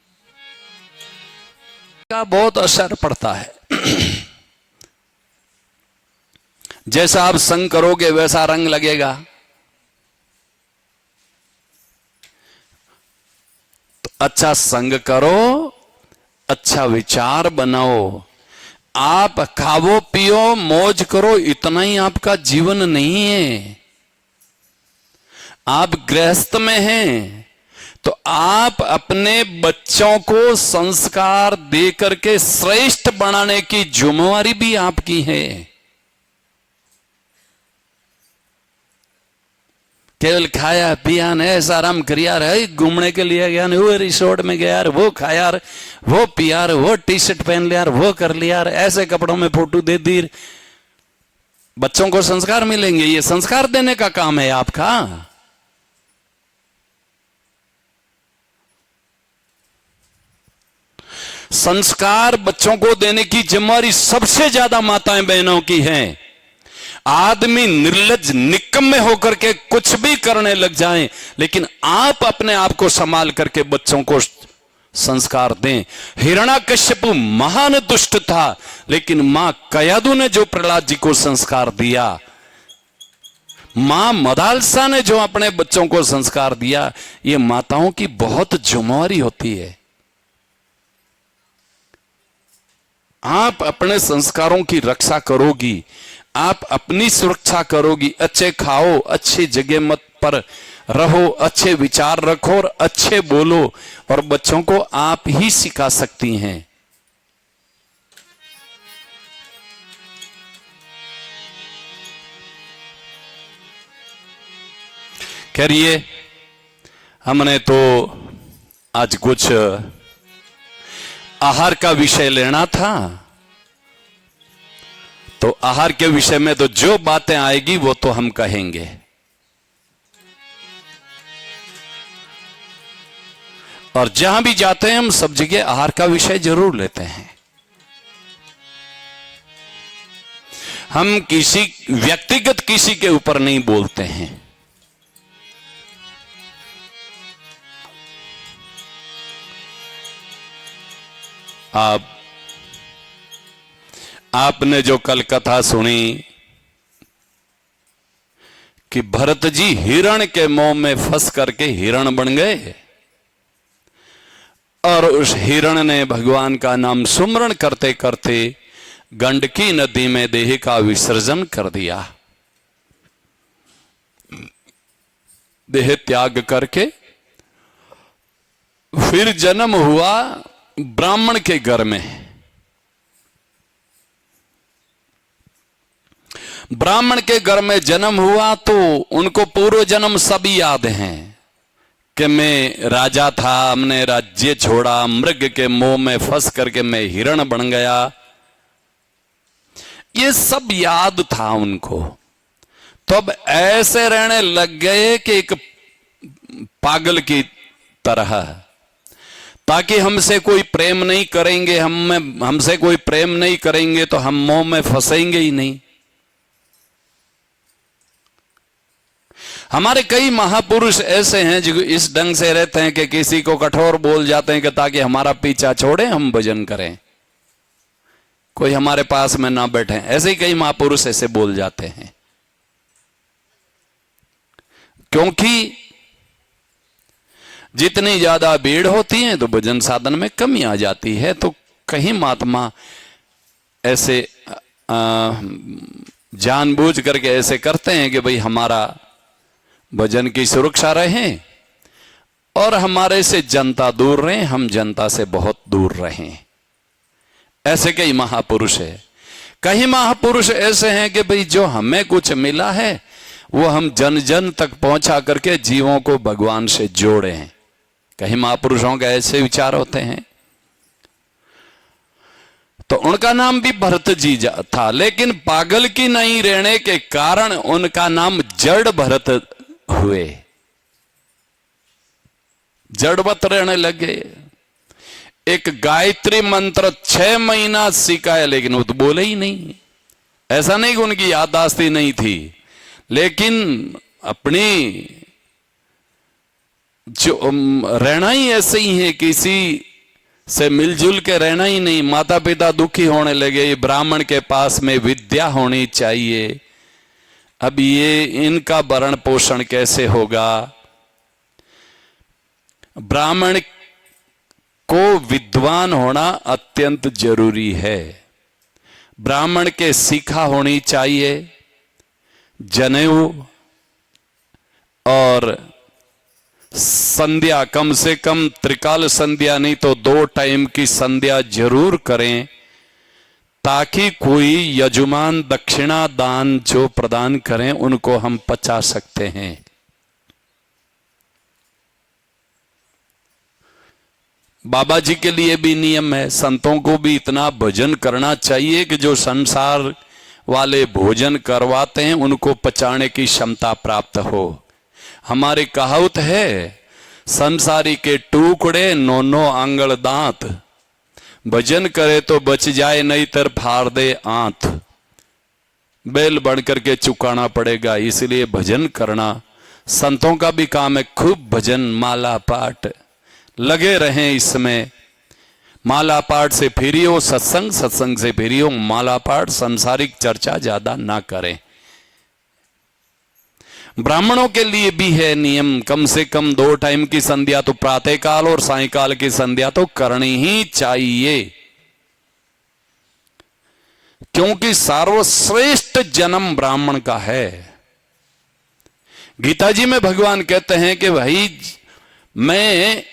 का बहुत असर पड़ता है। जैसा आप संग करोगे वैसा रंग लगेगा। तो अच्छा संग करो, अच्छा विचार बनाओ। आप खाओ पियो मौज करो, इतना ही आपका जीवन नहीं है। आप गृहस्थ में हैं तो आप अपने बच्चों को संस्कार दे करके श्रेष्ठ बनाने की जिम्मेवारी भी आपकी है। केवल खाया पिया ने ऐसा आराम किया रहे, घूमने के लिए गया, वो रिसोर्ट में गया, वो खाया, वो पिया, वो टी शर्ट पहन लिया, वो कर लिया, ऐसे कपड़ों में फोटो दे दी, बच्चों को संस्कार मिलेंगे? ये संस्कार देने का काम है आपका। संस्कार बच्चों को देने की जिम्मेवारी सबसे ज्यादा माताएं बहनों की है। आदमी निर्लज्ज निकम्मे होकर के कुछ भी करने लग जाएं, लेकिन आप अपने आप को संभाल करके बच्चों को संस्कार दें। हिरण्याकश्यपु महान दुष्ट था, लेकिन मां कयादु ने जो प्रहलाद जी को संस्कार दिया, मां मदालसा ने जो अपने बच्चों को संस्कार दिया, ये माताओं की बहुत जिम्मेवारी होती है। आप अपने संस्कारों की रक्षा करोगी, आप अपनी सुरक्षा करोगी। अच्छे खाओ, अच्छी जगह मत पर रहो, अच्छे विचार रखो और अच्छे बोलो, और बच्चों को आप ही सिखा सकती हैं। करिए, हमने तो आज कुछ आहार का विषय लेना था, तो आहार के विषय में तो जो बातें आएगी वो तो हम कहेंगे। और जहां भी जाते हैं हम सब जगह आहार का विषय जरूर लेते हैं। हम किसी व्यक्तिगत किसी के ऊपर नहीं बोलते हैं। आपने जो कल कथा सुनी कि भरत जी हिरण के मोह में फंस करके हिरण बन गए, और उस हिरण ने भगवान का नाम सुमरण करते करते गंडकी नदी में देह का विसर्जन कर दिया। देह त्याग करके फिर जन्म हुआ ब्राह्मण के घर में। ब्राह्मण के घर में जन्म हुआ तो उनको पूर्व जन्म सब याद हैं कि मैं राजा था, हमने राज्य छोड़ा, मृग के मोह में फंस करके मैं हिरण बन गया, ये सब याद था उनको। तो अब ऐसे रहने लग गए कि एक पागल की तरह, ताकि हमसे कोई प्रेम नहीं करेंगे, हमसे कोई प्रेम नहीं करेंगे तो हम मोह में फंसेंगे ही नहीं। हमारे कई महापुरुष ऐसे हैं जो इस ढंग से रहते हैं कि किसी को कठोर बोल जाते हैं कि ताकि हमारा पीछा छोड़े, हम भजन करें, कोई हमारे पास में ना बैठे। ऐसे ही कई महापुरुष ऐसे बोल जाते हैं, क्योंकि जितनी ज्यादा भीड़ होती है तो भजन साधन में कमी आ जाती है। तो कहीं महात्मा ऐसे जानबूझ करके ऐसे करते हैं कि भाई हमारा भजन की सुरक्षा रहे और हमारे से जनता दूर रहे, हम जनता से बहुत दूर रहें। ऐसे कई महापुरुष है। कई महापुरुष ऐसे हैं कि भाई जो हमें कुछ मिला है वो हम जन जन तक पहुंचा करके जीवों को भगवान से जोड़े हैं। कई महापुरुषों के ऐसे विचार होते हैं। तो उनका नाम भी भरत जी था, लेकिन पागल की नहीं रहने के कारण उनका नाम जड़ भरत हुए, जड़वत रहने लगे। एक गायत्री मंत्र 6 महीना सीखा है, लेकिन वो तो बोले ही नहीं। ऐसा नहीं कि उनकी याददाश्त ही नहीं थी, लेकिन अपनी जो रहना ही ऐसे ही है, किसी से मिलजुल के रहना ही नहीं। माता पिता दुखी होने लगे, ये ब्राह्मण के पास में विद्या होनी चाहिए, अब ये इनका भरण पोषण कैसे होगा। ब्राह्मण को विद्वान होना अत्यंत जरूरी है। ब्राह्मण के शिखा होनी चाहिए, जनेऊ और संध्या, कम से कम त्रिकाल संध्या नहीं तो 2 टाइम की संध्या जरूर करें, ताकि कोई यजमान दक्षिणा दान जो प्रदान करें उनको हम पचा सकते हैं। बाबा जी के लिए भी नियम है, संतों को भी इतना भोजन करना चाहिए कि जो संसार वाले भोजन करवाते हैं उनको पचाने की क्षमता प्राप्त हो। हमारी कहावत है, संसारी के टुकड़े 9 आंगल दांत, भजन करे तो बच जाए नहीं तर फाड़ दे आंत। बैल बन करके चुकाना पड़ेगा, इसलिए भजन करना संतों का भी काम है। खूब भजन माला पाठ लगे रहें इसमें। माला पाठ से फिरियो, सत्संग, सत्संग से फिरियो माला पाठ, सांसारिक चर्चा ज्यादा ना करें। ब्राह्मणों के लिए भी है नियम, कम से कम 2 टाइम की संध्या तो प्रातःकाल और सायंकाल की संध्या तो करनी ही चाहिए, क्योंकि सर्वश्रेष्ठ जन्म ब्राह्मण का है। गीता जी में भगवान कहते हैं कि भाई मैं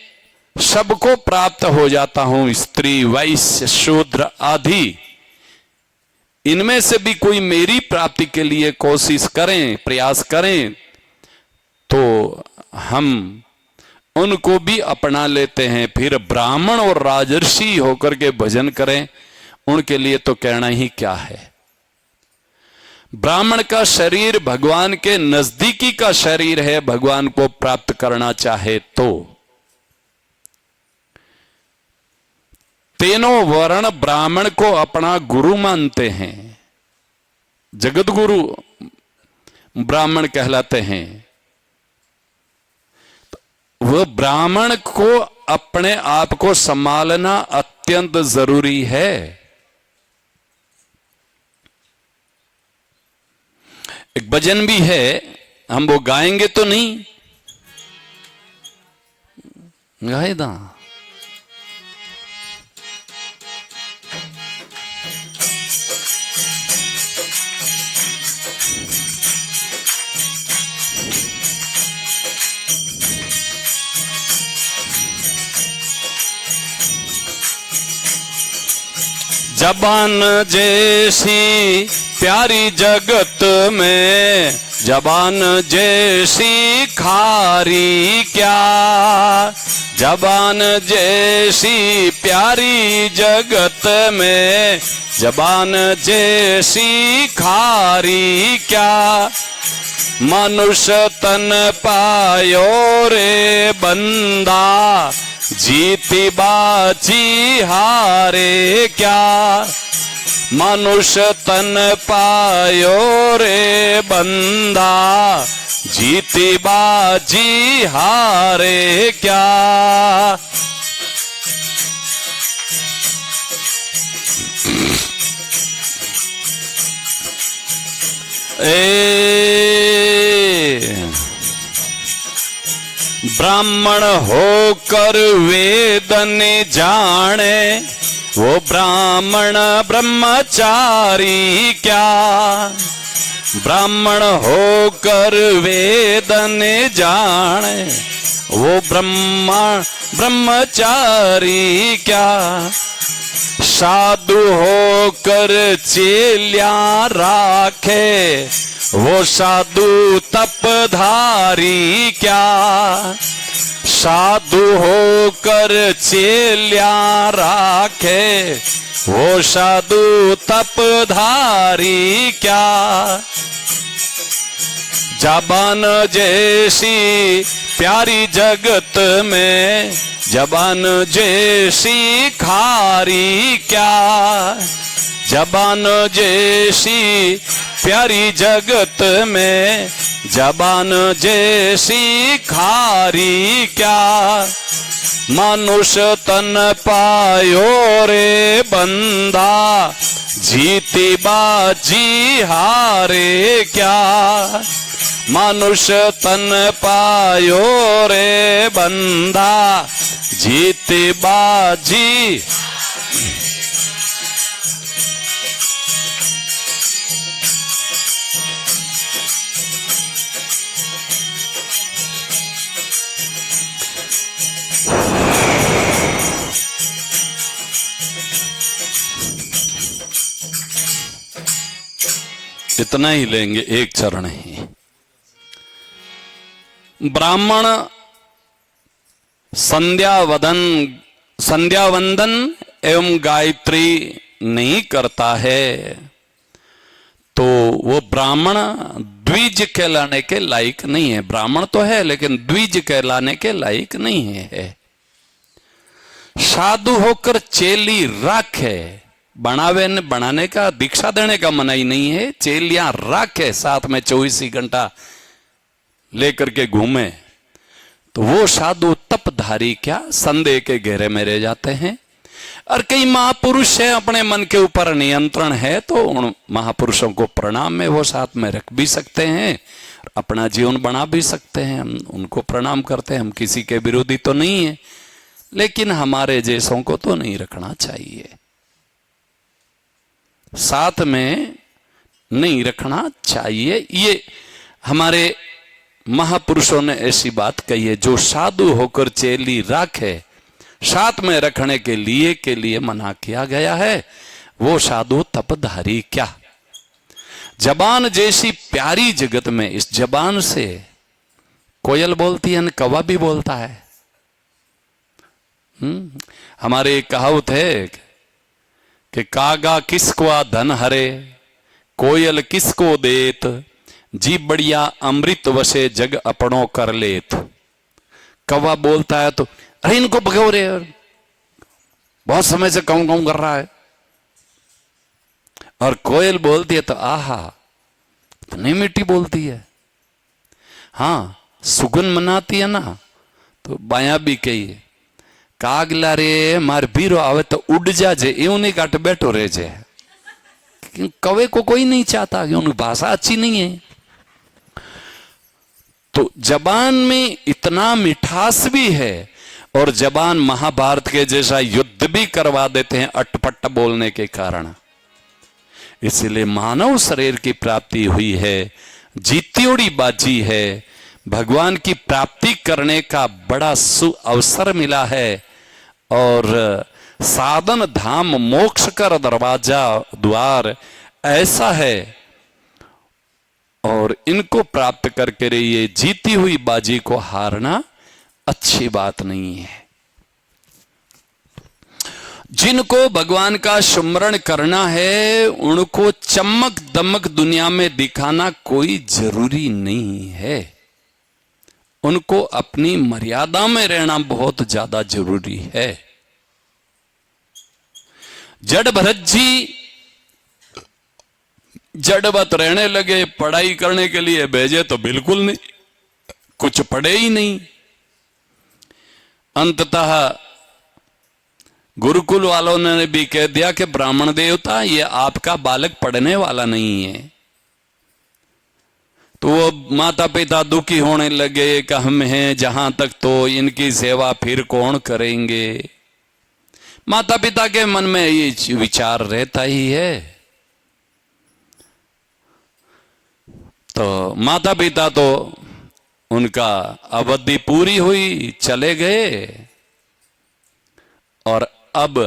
सबको प्राप्त हो जाता हूं, स्त्री वैश्य शूद्र आदि, इनमें से भी कोई मेरी प्राप्ति के लिए कोशिश करें, प्रयास करें, तो हम उनको भी अपना लेते हैं। फिर ब्राह्मण और राजर्षि होकर के भजन करें, उनके लिए तो कहना ही क्या है। ब्राह्मण का शरीर भगवान के नजदीकी का शरीर है, भगवान को प्राप्त करना चाहे तो। तीनों वर्ण ब्राह्मण को अपना गुरु मानते हैं, जगत गुरु ब्राह्मण कहलाते हैं। वह ब्राह्मण को अपने आप को संभालना अत्यंत जरूरी है। एक भजन भी है, हम वो गाएंगे तो नहीं, गाए दा। जबान जैसी प्यारी जगत में, जबान जैसी खारी क्या। जबान जैसी प्यारी जगत में, जबान जैसी खारी क्या। मनुष्य तन पायो रे बंदा, जीती बाजी हारे क्या। मनुष्य तन पायो रे बंदा, जीती बाजी हारे क्या। ब्राह्मण होकर वेद न जाने, वो ब्राह्मण ब्रह्मचारी क्या। ब्राह्मण होकर वेद न जाने, वो ब्रह्मचारी क्या। साधु होकर चेल्या राखे, वो साधु तपधारी क्या। साधु होकर चेल्या राखे, वो साधु तपधारी क्या। जबान जैसी प्यारी जगत में, जबान जैसी खारी क्या, जबान जैसी प्यारी जगत में, जबान जैसी खारी क्या। मनुष्य तन पायो रे बंदा, जीती बाजी हारे क्या। मनुष्य तन पायो रे बंदा, जीती बाजी। इतना ही लेंगे, एक चरण ही। ब्राह्मण संध्या वंदन एवं गायत्री नहीं करता है तो वो ब्राह्मण द्विज कहलाने के लायक नहीं है। ब्राह्मण तो है लेकिन द्विज कहलाने के लायक नहीं है। साधु होकर चेली राखे, बनाने का, दीक्षा देने का मनाही नहीं है। चेलियां राखे साथ में 24 ही घंटा लेकर के घूमे तो वो साधु तपधारी क्या संदेह के घेरे में रह जाते हैं। और कई महापुरुष है, अपने मन के ऊपर नियंत्रण है तो उन महापुरुषों को प्रणाम में वो साथ में रख भी सकते हैं, अपना जीवन बना भी सकते हैं। हम उनको प्रणाम करते हैं, हम किसी के विरोधी तो नहीं है, लेकिन हमारे जैसों को तो नहीं रखना चाहिए, साथ में नहीं रखना चाहिए। ये हमारे महापुरुषों ने ऐसी बात कही है। जो साधु होकर चेली राखे, साथ में रखने के लिए मना किया गया है, वो साधु तपधारी क्या। जबान जैसी प्यारी जगत में, इस जबान से कोयल बोलती है, कौवा भी बोलता है। हमारे एक कहावत है कि कागा किसको धन हरे, कोयल किसको देत, जी बढ़िया अमृत वसे जग अपनों कर लेत। कौवा बोलता है तो अरे इनको भगाओ रे, बहुत समय से काऊ काऊ कर रहा है। और कोयल बोलती है तो आहा, इतनी मीठी बोलती है। हाँ, सुगन मनाती है ना तो बाया भी कही है, कागला रे मार बीरो आवे तो उड़ जाजे, यूं नहीं काट बैठो रह जाए। कौवे को कोई नहीं चाहता कि उनकी भाषा अच्छी नहीं है। तो जबान में इतना मिठास भी है और जबान महाभारत के जैसा युद्ध भी करवा देते हैं अटपट बोलने के कारण। इसलिए मानव शरीर की प्राप्ति हुई है, जीत्योड़ी बाजी है, भगवान की प्राप्ति करने का बड़ा अवसर मिला है और साधन धाम मोक्ष कर दरवाजा द्वार ऐसा है। और इनको प्राप्त करके रहिए, जीती हुई बाजी को हारना अच्छी बात नहीं है। जिनको भगवान का सुमरण करना है उनको चमक दमक दुनिया में दिखाना कोई जरूरी नहीं है। उनको अपनी मर्यादा में रहना बहुत ज्यादा जरूरी है। जड़ भरत जी जड़वत रहने लगे, पढ़ाई करने के लिए भेजे तो बिल्कुल नहीं, कुछ पढ़े ही नहीं। अंततः गुरुकुल वालों ने भी कह दिया कि ब्राह्मण देवता ये आपका बालक पढ़ने वाला नहीं है। तो वो माता पिता दुखी होने लगे कि हम हैं जहां तक तो इनकी सेवा फिर कौन करेंगे। माता पिता के मन में ये विचार रहता ही है। तो माता पिता तो उनका अवधि पूरी हुई, चले गए। और अब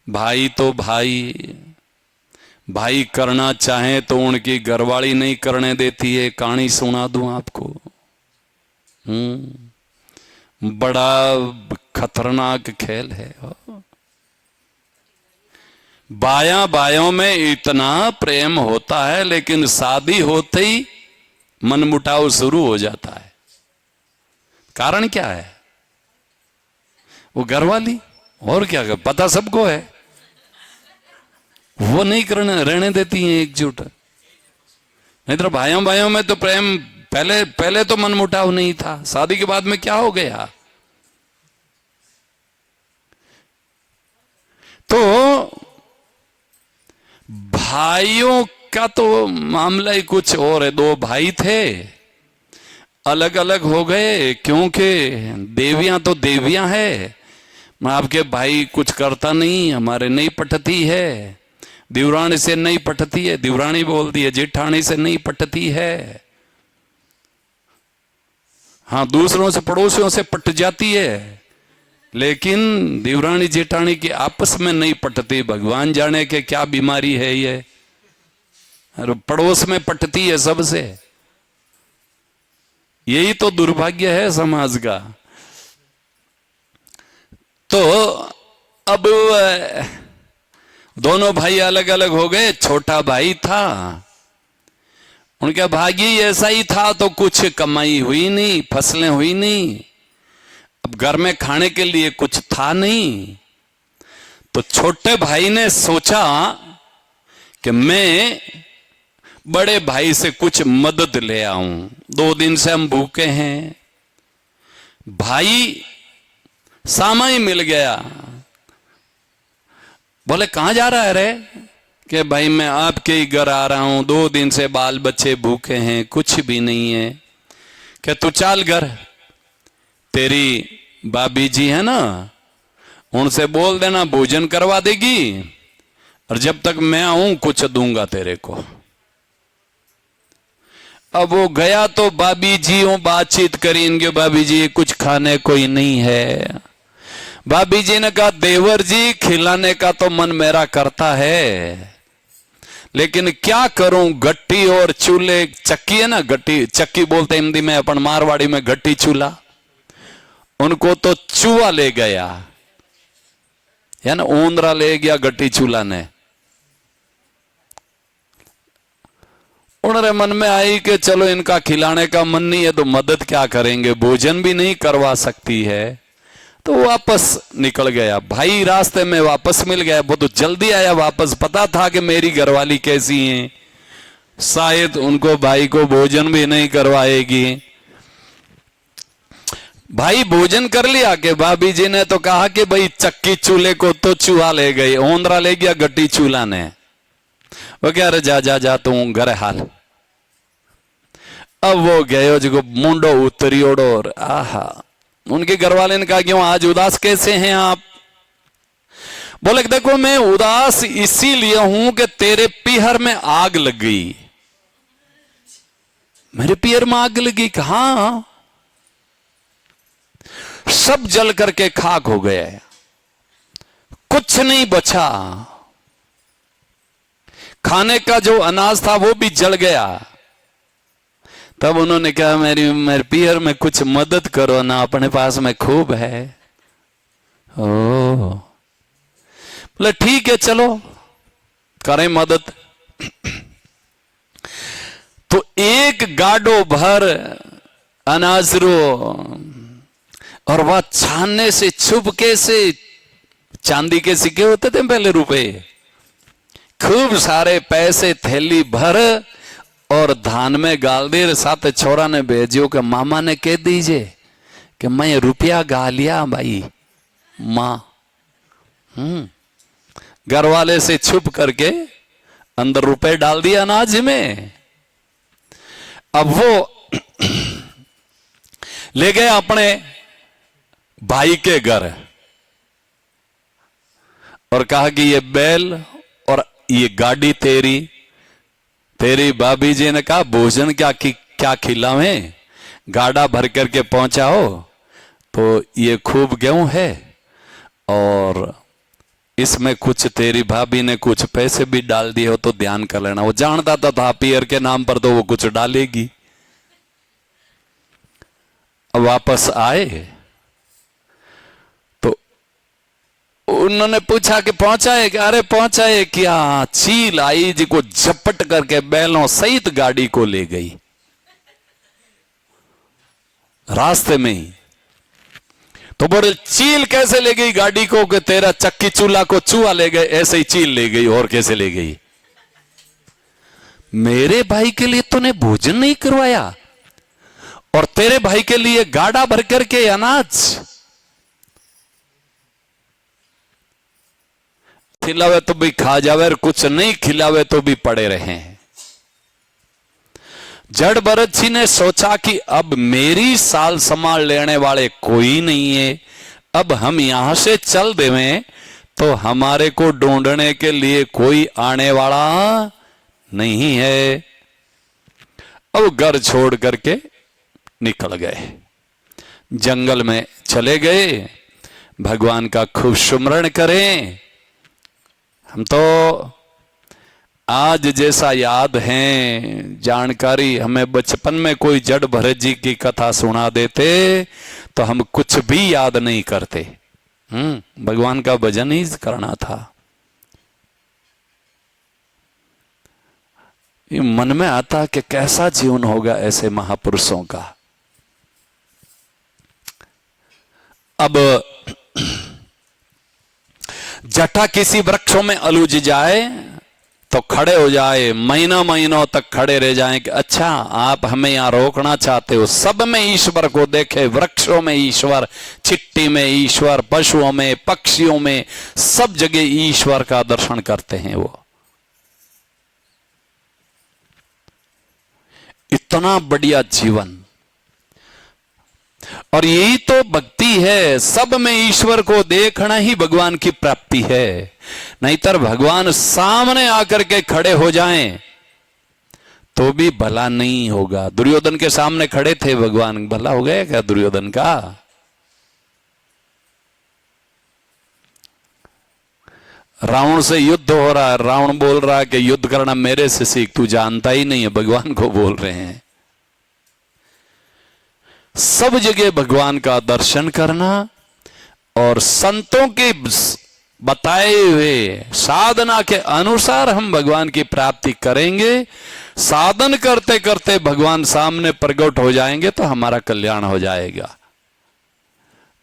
भाई तो भाई करना चाहे तो उनकी घरवाली नहीं करने देती है। कहानी सुना दूं आपको, बड़ा खतरनाक खेल है। बायां बायों में इतना प्रेम होता है लेकिन शादी होते ही मनमुटाव शुरू हो जाता है। कारण क्या है? वो घरवाली, और क्या कर, पता सबको है, वो नहीं करने रहने देती हैं एकजुट। नहीं तो भाइयों भाइयों में तो प्रेम पहले पहले तो मनमुटाव नहीं था, शादी के बाद में क्या हो गया। तो भाइयों का तो मामला ही कुछ और है। दो भाई थे, अलग अलग हो गए, क्योंकि देवियां तो देवियां है। मैं आपके भाई कुछ करता नहीं, हमारे नहीं पटती है, दिवरानी से नहीं पटती है, दिवरानी बोलती है जेठानी से नहीं पटती है। हाँ, दूसरों से पड़ोसियों से पट जाती है, लेकिन दिवरानी जेठानी की आपस में नहीं पटती। भगवान जाने के क्या बीमारी है ये, और पड़ोस में पटती है सबसे। यही तो दुर्भाग्य है समाज का। तो अब दोनों भाई अलग अलग हो गए। छोटा भाई था, उनका भाग्य ऐसा ही था, तो कुछ कमाई हुई नहीं, फसलें हुई नहीं, अब घर में खाने के लिए कुछ था नहीं। तो छोटे भाई ने सोचा कि मैं बड़े भाई से कुछ मदद ले आऊं, 2 दिन से हम भूखे हैं। भाई सामान मिल गया, बोले कहां जा रहा है रे? कि भाई मैं आपके ही घर आ रहा हूं, 2 दिन से बाल बच्चे भूखे हैं, कुछ भी नहीं है। कि तू चाल घर, तेरी भाभी जी है ना, उनसे बोल देना भोजन करवा देगी, और जब तक मैं आऊं कुछ दूंगा तेरे को। अब वो गया तो भाभी जी बातचीत करी इनके, भाभी जी कुछ खाने कोई नहीं है। भाभी जी ने कहा देवर जी खिलाने का तो मन मेरा करता है, लेकिन क्या करूं, गट्टी और चूल्हे, चक्की है ना, गट्टी चक्की बोलते हिंदी में, अपन मारवाड़ी में गट्टी चूल्हा, उनको तो चूहा ले गया है ना, ऊंदरा ले गया गट्टी चूल्हा ने। उन्होंने मन में आई कि चलो इनका खिलाने का मन नहीं है तो मदद क्या करेंगे, भोजन भी नहीं करवा सकती है, तो वापस निकल गया। भाई रास्ते में वापस मिल गया, वो तो जल्दी आया वापस, पता था कि मेरी घरवाली कैसी है, शायद उनको भाई को भोजन भी नहीं करवाएगी। भाई भोजन कर लिया कि भाभी जी ने तो कहा कि भाई चक्की चूल्हे को तो चूहा ले गई, ओंदरा ले गया गट्टी चूल्हा ने। वो कह रहे जा जा जा तू घर हाल। अब वो गयो जो मुंडो उतरी ओडो, आहा। उनके घर वाले ने कहा क्यों आज उदास कैसे हैं आप? बोले देखो मैं उदास इसीलिए हूं कि तेरे पीहर में आग लग गई। मेरे पीहर में आग लगी? कहां? सब जल करके खाक हो गया, कुछ नहीं बचा, खाने का जो अनाज था वो भी जल गया। तब उन्होंने कहा मेरे पीहर में कुछ मदद करो ना, अपने पास में खूब है। ओ बोले ठीक है चलो करें मदद। तो एक गाडो भर अनाज रो, और वह छानने से छुपके से, चांदी के सिक्के होते थे पहले रुपए, खूब सारे पैसे थैली भर और धान में गाल दे। साथ छोरा ने भेजियो कि मामा ने कह दीजिए कि मैं रुपया गा लिया भाई मां। घर वाले से छुप करके अंदर रुपए डाल दिया अनाज में। अब वो ले गए अपने भाई के घर और कहा कि ये बैल और ये गाड़ी तेरी। तेरी भाभी जी ने कहा भोजन क्या खिलावें, गाड़ा भर करके पहुंचाओ। तो ये खूब गेहूं है और इसमें कुछ तेरी भाभी ने कुछ पैसे भी डाल दिए हो तो ध्यान कर लेना। वो जानता था पियर के नाम पर तो वो कुछ डालेगी। अब वापस आए तो उन्होंने पूछा कि पहुंचाए क्या? अरे पहुंचाए क्या, चील आई जी को झपट करके बैलों सहित गाड़ी को ले गई रास्ते में ही। तो बोले चील कैसे ले गई गाड़ी को कि तेरा चक्की चूल्हा को चूहा ले गए, ऐसे ही चील ले गई, और कैसे ले गई? मेरे भाई के लिए तूने भोजन नहीं करवाया और तेरे भाई के लिए गाड़ा भर करके अनाज खिलावे तो भी खा जावे और कुछ नहीं खिलावे तो भी पड़े रहे। जड़ भरत जी ने सोचा कि अब मेरी साल संभाल लेने वाले कोई नहीं है, अब हम यहां से चल देवें तो हमारे को ढूंढने के लिए कोई आने वाला नहीं है। अब घर छोड़ करके निकल गए, जंगल में चले गए। भगवान का खूब सुमरण करें। हम तो आज जैसा याद है जानकारी, हमें बचपन में कोई जड़ भरत जी की कथा सुना देते तो हम कुछ भी याद नहीं करते। भगवान का भजन ही करना था। ये मन में आता कि कैसा जीवन होगा ऐसे महापुरुषों का। अब जटा किसी वृक्षों में अलूझ जाए तो खड़े हो जाए, महीना महीनों तक खड़े रह जाएं कि अच्छा आप हमें यहां रोकना चाहते हो। सब में ईश्वर को देखे, वृक्षों में ईश्वर, चिट्टी में ईश्वर, पशुओं में, पक्षियों में, सब जगह ईश्वर का दर्शन करते हैं वो। इतना बढ़िया जीवन, और यही तो भक्ति है। सब में ईश्वर को देखना ही भगवान की प्राप्ति है। नहींतर भगवान सामने आकर के खड़े हो जाएं तो भी भला नहीं होगा। दुर्योधन के सामने खड़े थे भगवान, भला हो गया क्या दुर्योधन का? रावण से युद्ध हो रहा है, रावण बोल रहा है कि युद्ध करना मेरे से सीख, तू जानता ही नहीं है। भगवान को बोल रहे हैं। सब जगह भगवान का दर्शन करना और संतों के बताए हुए साधना के अनुसार हम भगवान की प्राप्ति करेंगे। साधन करते करते भगवान सामने प्रकट हो जाएंगे तो हमारा कल्याण हो जाएगा।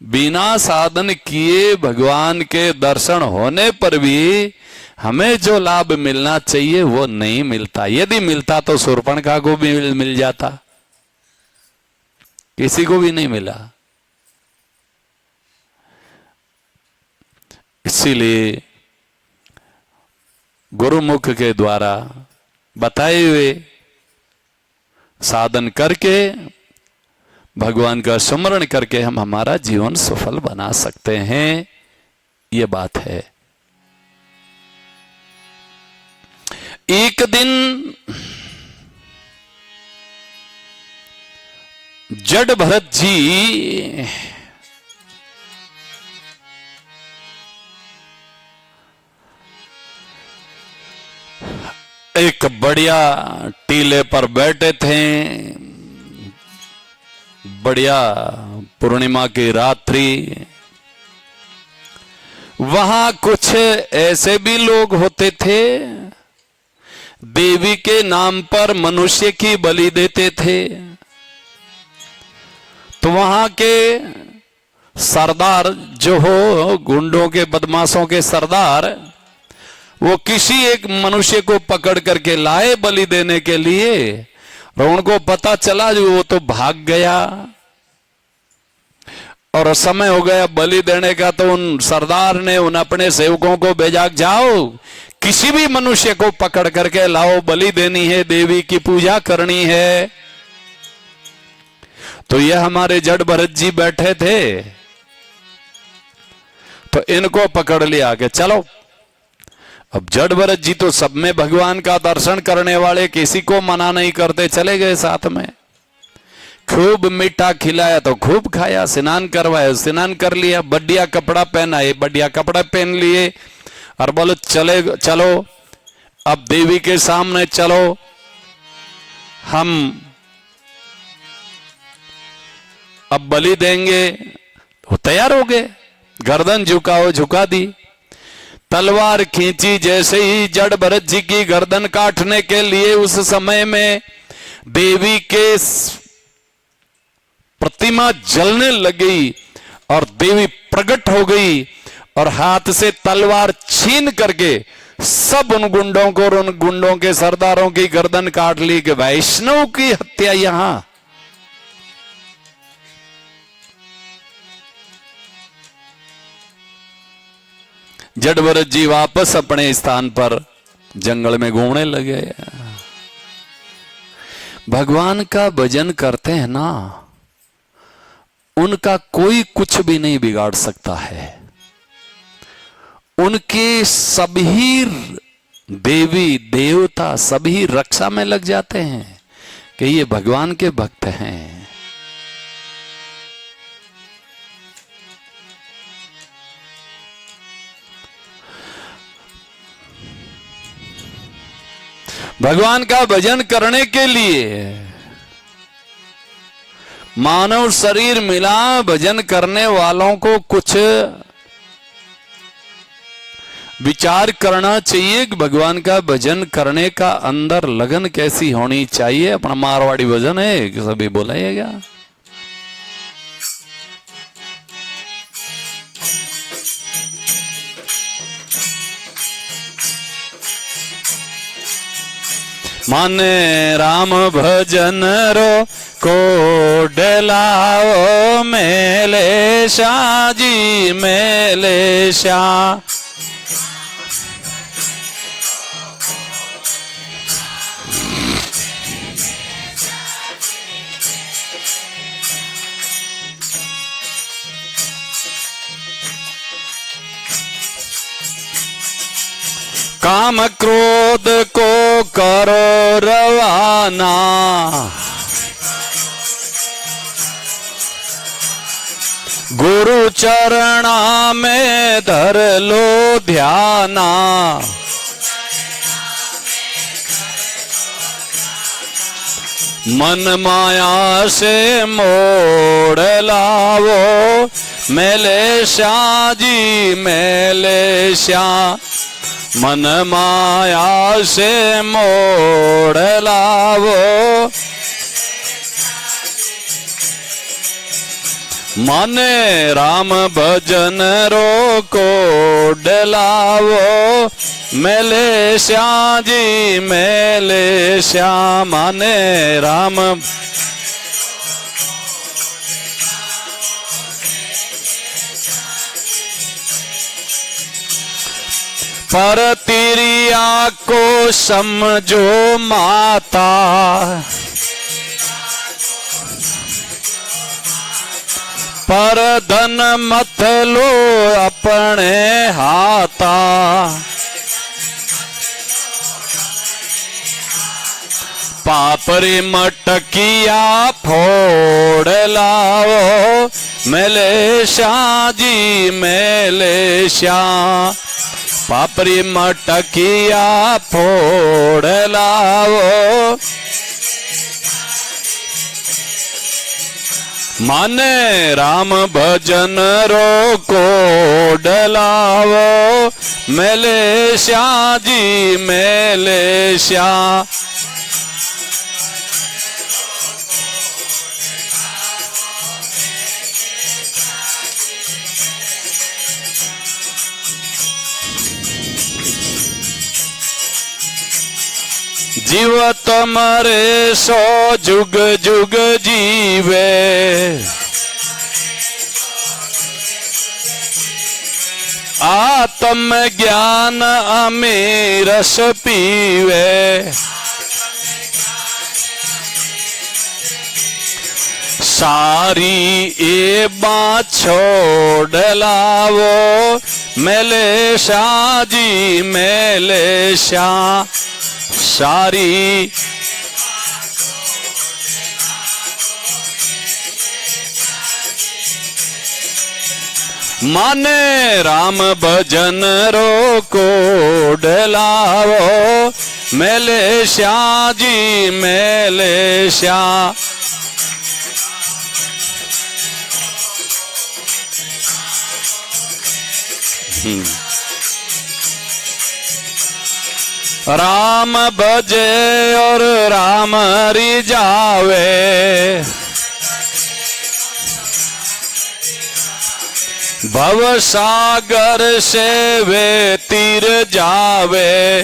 बिना साधन किए भगवान के दर्शन होने पर भी हमें जो लाभ मिलना चाहिए वो नहीं मिलता। यदि मिलता तो शूर्पणखा को भी मिल जाता, किसी को भी नहीं मिला। इसीलिए गुरुमुख के द्वारा बताए हुए साधन करके भगवान का स्मरण करके हम हमारा जीवन सफल बना सकते हैं। ये बात है। एक दिन जड़ भरत जी एक बढ़िया टीले पर बैठे थे। बढ़िया पूर्णिमा की रात्रि। वहां कुछ ऐसे भी लोग होते थे देवी के नाम पर मनुष्य की बलि देते थे। तो वहां के सरदार जो हो, गुंडों के बदमाशों के सरदार, वो किसी एक मनुष्य को पकड़ करके लाए बलि देने के लिए। और उनको पता चला जो वो तो भाग गया और समय हो गया बलि देने का। तो उन सरदार ने उन अपने सेवकों को भेजा, जाओ किसी भी मनुष्य को पकड़ करके लाओ, बलि देनी है, देवी की पूजा करनी है। तो ये हमारे जड़ भरत जी बैठे थे, तो इनको पकड़ लिया कि चलो। अब जड़ भरत जी तो सब में भगवान का दर्शन करने वाले, किसी को मना नहीं करते, चले गए साथ में। खूब मीठा खिलाया तो खूब खाया, स्नान करवाया, स्नान कर लिया, बढ़िया कपड़ा पहनाए, बढ़िया कपड़ा पहन लिए और बोलो चलो अब देवी के सामने चलो, हम अब बलि देंगे। वो तैयार हो गए, गर्दन झुकाओ, झुका दी। तलवार खींची, जैसे ही जड़ भरत जी की गर्दन काटने के लिए उस समय में देवी के प्रतिमा जलने लगी और देवी प्रकट हो गई और हाथ से तलवार छीन करके सब उन गुंडों को और उन गुंडों के सरदारों की गर्दन काट ली कि वैष्णव की हत्या यहां। जड़भरत जी वापस अपने स्थान पर जंगल में घूमने लगे। भगवान का भजन करते हैं ना, उनका कोई कुछ भी नहीं बिगाड़ सकता है। उनके सभी देवी देवता सभी रक्षा में लग जाते हैं कि ये भगवान के भक्त हैं। भगवान का भजन करने के लिए मानव शरीर मिला, भजन करने वालों को कुछ विचार करना चाहिए कि भगवान का भजन करने का अंदर लगन कैसी होनी चाहिए। अपना मारवाड़ी भजन है कि सभी बोलाइएगा। माने राम भजन रो को डलाओ मेले शाह जी मेले शाह। काम क्रोध को करो रवाना, गुरु चरणा में धर लो ध्याना। मन माया से मोड़ लावो मेले शाह जी मेले शाह। मन माया से मोड़ लावो माने राम भजन रो को डलावो मेले श्याम जी मेले श्याम। माने राम पर तिरिया को समझो माता, पर धन मत लो अपने हाथा। पापरी मटकिया फोड़ लाओ मेले श्याम जी मेले श्याम। पापरी मटकिया फोड़ लाओ माने राम भजन रो को डलाओ मेले श्याम जी मेले श्याम। जीवत मरे सो जुग जुग जीवे, आत्म ज्ञान अमी रस पीवे। सारी ए बात छोड़ लावो मेले शाह जी मेले शाह। सारी माने राम भजन रो को डलाओ मेले श्याम जी मेले श्याम। राम भजे और राम रिझावे, भव सागर से वे तीर जावे,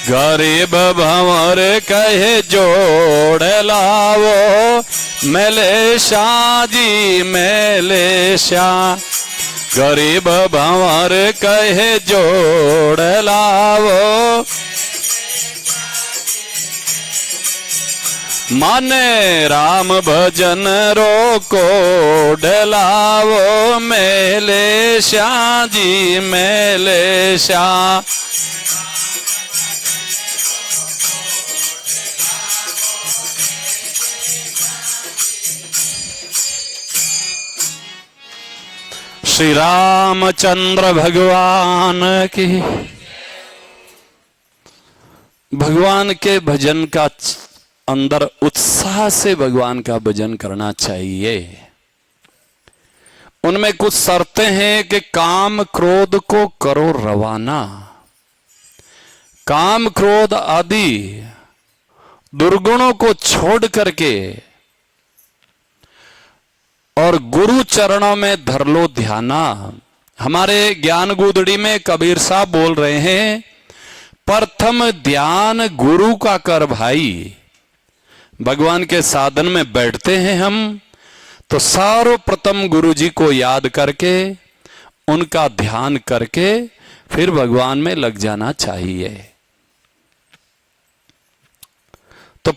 गरीब भंवर कहे जोड़ लावो, मेले शाह जी मेले शाह, गरीब भंवर कहे जोड़ लावो, माने राम भजन रोको डलावो, मेले शाह जी मेले शाह। श्री रामचंद्र भगवान की। भगवान के भजन का अंदर उत्साह से भगवान का भजन करना चाहिए। उनमें कुछ शर्तें हैं कि काम क्रोध को करो रवाना, काम क्रोध आदि दुर्गुणों को छोड़ करके और गुरु चरणों में धर लो ध्याना। हमारे ज्ञान गुदड़ी में कबीर साहब बोल रहे हैं, प्रथम ध्यान गुरु का कर भाई। भगवान के साधन में बैठते हैं हम तो सर्वप्रथम गुरु जी को याद करके उनका ध्यान करके फिर भगवान में लग जाना चाहिए। तो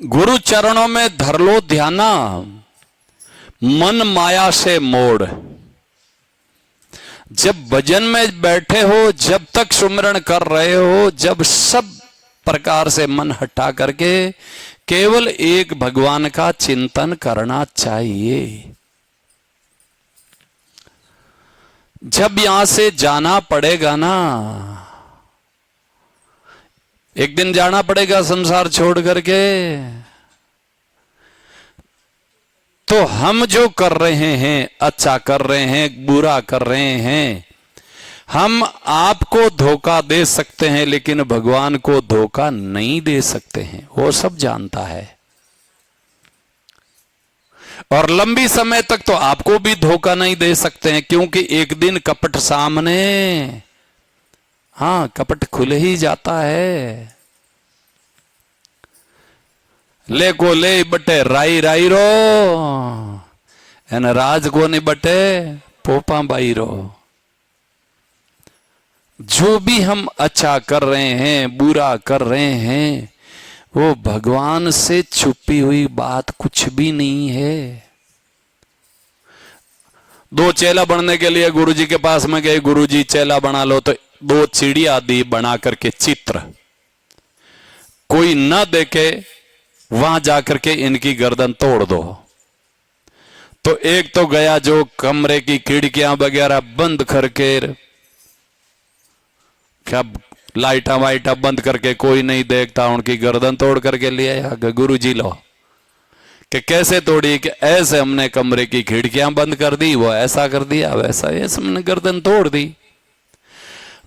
गुरु चरणों में धर लो ध्याना, मन माया से मोड़। जब भजन में बैठे हो, जब तक सुमिरन कर रहे हो, जब सब प्रकार से मन हटा करके केवल एक भगवान का चिंतन करना चाहिए। जब यहां से जाना पड़ेगा ना, एक दिन जाना पड़ेगा संसार छोड़ करके, तो हम जो कर रहे हैं, अच्छा कर रहे हैं, बुरा कर रहे हैं, हम आपको धोखा दे सकते हैं लेकिन भगवान को धोखा नहीं दे सकते हैं, वो सब जानता है। और लंबी समय तक तो आपको भी धोखा नहीं दे सकते हैं, क्योंकि एक दिन कपट सामने, हाँ कपट खुल ही जाता है। ले को ले बटे राई राई रो, एन राज को नहीं बटे पोपा बाई रो। जो भी हम अच्छा कर रहे हैं, बुरा कर रहे हैं, वो भगवान से छुपी हुई बात कुछ भी नहीं है। दो चेला बनने के लिए गुरुजी के पास में गए, गुरुजी चेला बना लो, तो दो चिड़िया दी बना करके चित्र, कोई न देखे वहां जाकर के इनकी गर्दन तोड़ दो। तो एक तो गया जो कमरे की खिड़कियां वगैरह बंद करके, क्या लाइटा वाइटा बंद करके कोई नहीं देखता, उनकी गर्दन तोड़ करके ले आया। गुरुजी लो कि कैसे तोड़ी, कि ऐसे हमने कमरे की खिड़कियां बंद कर दी, वो ऐसा कर दिया, वैसा, ऐसे हमने गर्दन तोड़ दी।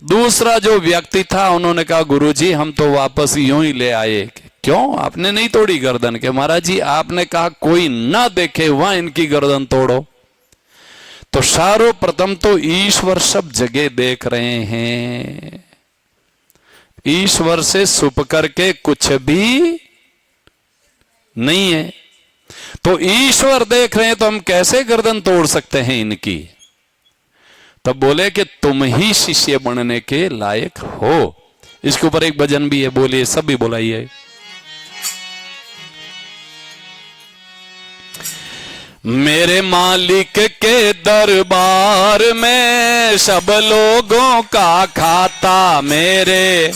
दूसरा जो व्यक्ति था, उन्होंने कहा गुरुजी हम तो वापस यूं ही ले आए। क्यों आपने नहीं तोड़ी गर्दन? के महाराज जी आपने कहा कोई ना देखे वहां इनकी गर्दन तोड़ो। तो सर्वप्रथम तो ईश्वर सब जगह देख रहे हैं, ईश्वर से छुप करके कुछ भी नहीं है। तो ईश्वर देख रहे हैं तो हम कैसे गर्दन तोड़ सकते हैं इनकी? तब बोले कि तुम ही शिष्य बनने के लायक हो। इसके ऊपर एक भजन भी है, बोलिए सब भी बोलाइए। मेरे मालिक के दरबार में सब लोगों का खाता मेरे,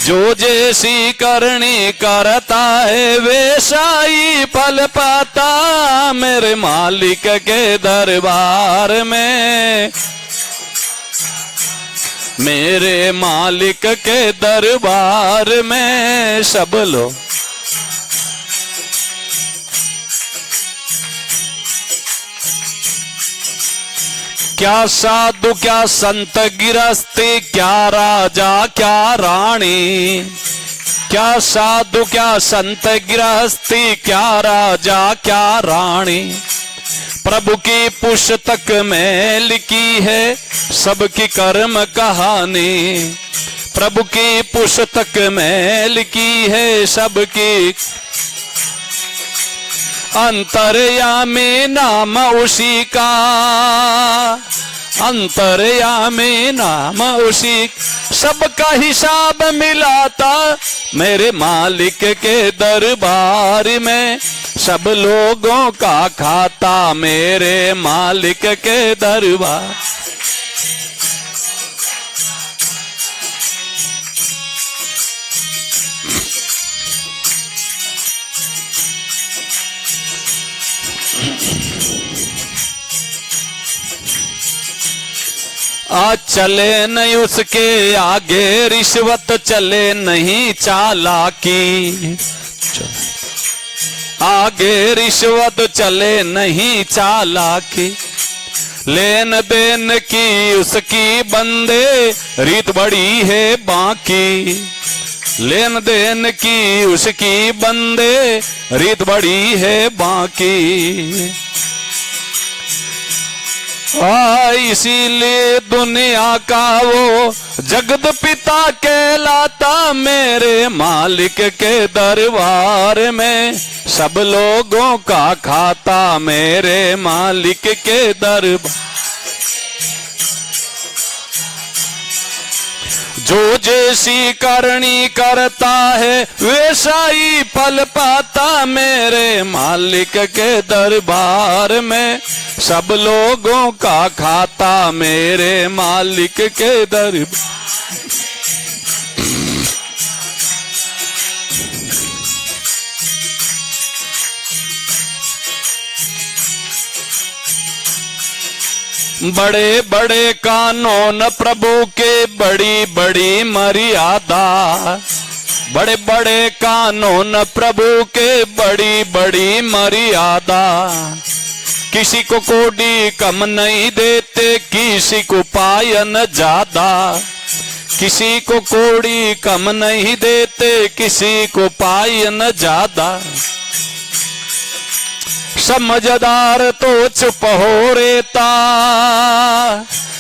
जो जैसी करनी करता है वैसा ही फल पाता। मेरे मालिक के दरबार में, मेरे मालिक के दरबार में सब लोग, क्या साधु क्या संत गिरस्ती क्या राजा क्या रानी, क्या साधु क्या संत गृहस्थी, क्या राजा क्या रानी। प्रभु की पुस्तक में लिखी है सबकी कर्म कहानी, प्रभु की पुस्तक में लिखी है सबकी। अंतर्यामी नाम उसी का, अंतर्यामी नाम उसी, सबका हिसाब मिलाता मेरे मालिक के दरबार में, सब लोगों का खाता मेरे मालिक के दरबार। आज चले नहीं उसके आगे रिश्वत, चले नहीं चालाकी, आगे रिश्वत चले नहीं चालाकी। लेन देन की उसकी बंदे रीत बड़ी है बाकी, लेन देन की उसकी बंदे रीत बड़ी है बाकी। इसीलिए दुनिया का वो जगत पिता कहलाता मेरे मालिक के दरबार में, सब लोगों का खाता मेरे मालिक के दरबार। जो जैसी करनी करता है वैसा ही फल पाता मेरे मालिक के दरबार में, सब लोगों का खाता मेरे मालिक के दरबार। बड़े बड़े कानून प्रभु के, बड़ी बड़ी मर्यादा, बड़े बड़े कानून प्रभु के, बड़ी बड़ी मर्यादा। किसी को कोड़ी कम नहीं देते, किसी को पायन ज्यादा, किसी को कोड़ी कम नहीं देते, किसी को पायन ज्यादा। समझदार तो चुप हो रेता,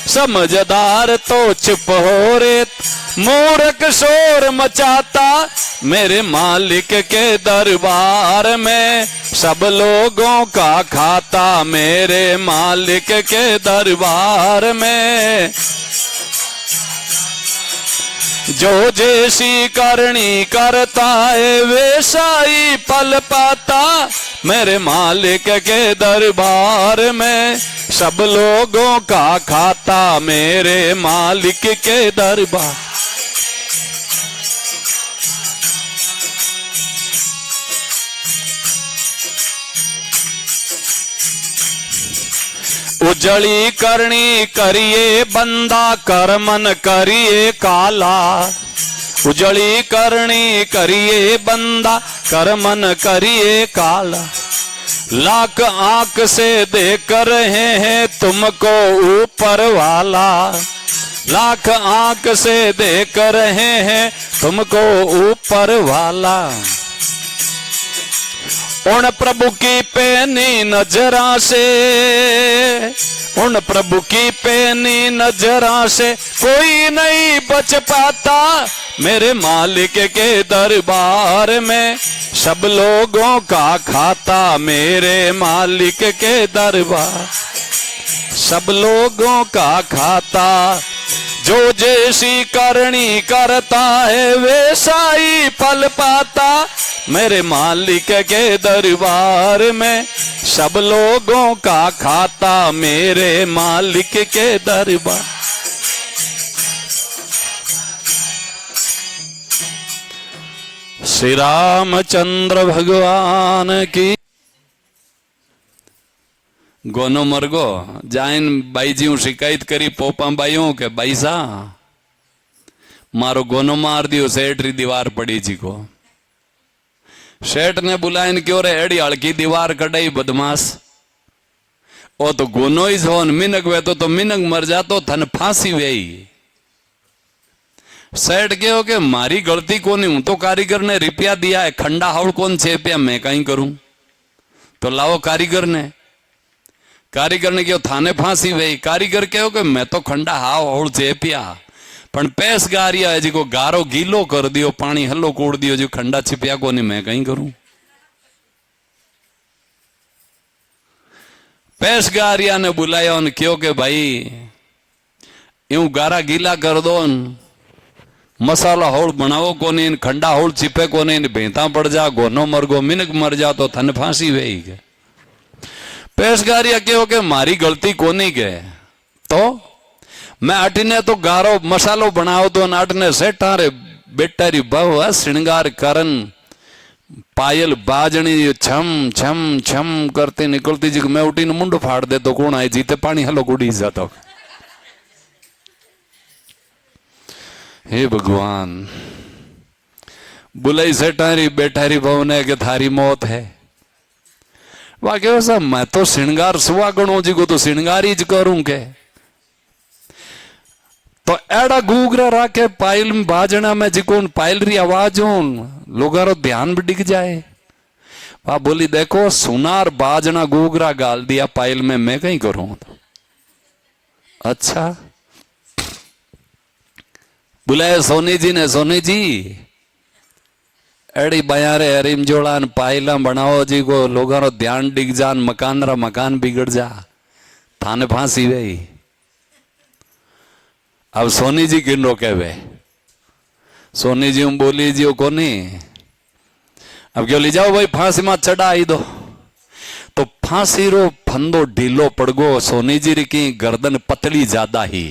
समझदार तो चुप हो रेता, मूर्ख शोर मचाता मेरे मालिक के दरबार में, सब लोगों का खाता मेरे मालिक के दरबार में। जो जैसी करनी करता है वैसा ही फल पाता मेरे मालिक के दरबार में, सब लोगों का खाता मेरे मालिक के दरबार। उजड़ी करनी करिए बंदा, कर्मन करिए काला, उजड़ी करनी करिए बंदा, कर्मन करिए काला। लाख आंख से देख रहे हैं तुमको ऊपर वाला, लाख आंख से देख रहे हैं तुमको ऊपर वाला। उन प्रभु की पैनी नजरा से, उन प्रभु की पैनी नजरा से कोई नहीं बच पाता मेरे मालिक के दरबार में, सब लोगों का खाता मेरे मालिक के दरबार, सब लोगों का खाता। जो जैसी करनी करता है वैसा ही फल पाता मेरे मालिक के दरबार में, सब लोगों का खाता मेरे मालिक के दरबार। श्री रामचंद्र भगवान की। गोनो मरगो जाइन बाईजी शिकायत करी पोपा बाईओ के बाई सा मारो गोनो मार दियो, सेठ री दीवार पड़ी जी को। सेठ ने बुलाइन क्यों रे एड़ी हड़की दीवार कटाई बदमाश, ओ तो गोनो ही सोन मिनक वे तो मिनक मर जातो थन फांसी वेई। सेठ कहो कि मारी गलती कोनी, हूं तो कारीगर ने रुपया दिया है, खंडा हाउल कौन छे रुपया मैं कहीं करूं, तो लाओ कारीगर ने। कारीगर ने कहो थाने फांसी वही। कारीगर कहो कि मैं तो खंडा हाव हाउल छे पिया, पण पैस गारिया है जी को गारो गीलो कर दियो, पानी हल्लो कोड़ दियो, जो खंडा छिपिया कोनी मैं कहीं करूं। पैस गारिया ने बुलाया और कहो कि भाई यूं गारा गीला कर दो, मसाला होल बनावो कोनी, खंडा होल छिपे कोनी, भेंता पड़ जा, गोनो मर गो, मिनक मर जा तो थन फांसी वेई के। पेशगारिया कहो के मारी गलती कोनी के, तो मैं अटने तो गारो मसालो बनाओ तो अटने सेठा रे बेटा री बहु श्रृंगार करन, पायल बाजनी छम छम छम करते निकलती जी, मैं उठी ने मुंडो फाड़ दे तो कौन आए जीते पानी हलो गुड़ी जाता। हे भगवान, बुलाई सेठारी बैठारी भवने के थारी मौत है। वाकई वैसा मैं तो श्रृंगार सुवागणों जी को तो श्रृंगार ही करूं के, तो एड़ा गूगरा राके पायल में बाजना में जी कौन पायल री आवाज हो लोगारो ध्यान भी डिग जाए। वह बोली देखो सुनार बाजना गूगरा गाल दिया पायल में, मैं कहीं करूं। अच्छा बुलाए सोनी जी ने, सोनी जी एड़ी बयारे हरीम जोड़ान पायला बनाओ जी को लोगारो ध्यान डिग जान, मकान रा मकान बिगड़ जा, थाने फांसी गई। अब सोनी जी किन रोके वे, सोनी जी बोली जी कोनी, अब क्यों ले जाओ भाई फांसी में चढ़ा आई दो, तो फांसी रो फंदो ढीलो पड़ गो, सोनी जी री की गर्दन पतली ज्यादा ही,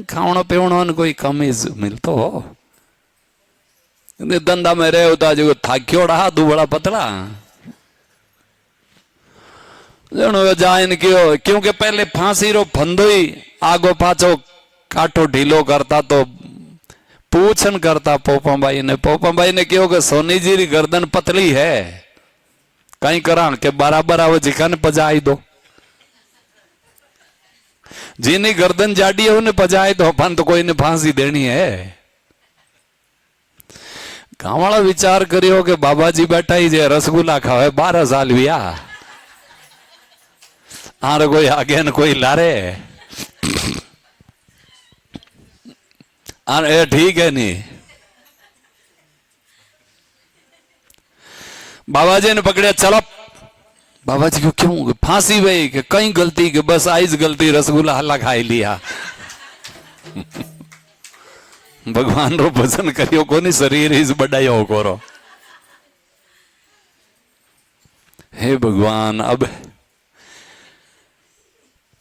खावणो पीवणो कोई कमीज मिलतो हो, धंधा में रहे होता जो थाक्यो रहा दुबड़ा पतला जाइन क्यों, क्योंकि पहले फांसी रो फंदो ही आगो पाछो काटो ढीलो करता तो पूछन करता पोपा भाई ने। पोपा भाई ने क्यों कि सोनी जी री गर्दन पतली है, कहीं करा के बराबर आवे जिकाने पजाई दो, जिनी गर्दन जाडी है उन्हें पजाई दो, अपन तो कोई ने फांसी देनी है। गाँव वाला विचार करियो कि बाबा जी बैठा ही जे रसगुल्ला खावे 12 साल बिया, आर कोई आगे न कोई लारे, आर ठीक है नहीं। बाबा जी ने पकड़े, चलो बाबा जी को क्यों फांसी भाई कि कहीं गलती के बस आइज गलती, रसगुल्ला हल्ला खाई लिया। भगवान रो भजन करियो कोनी, शरीर इस बढ़ायो करो। हे भगवान,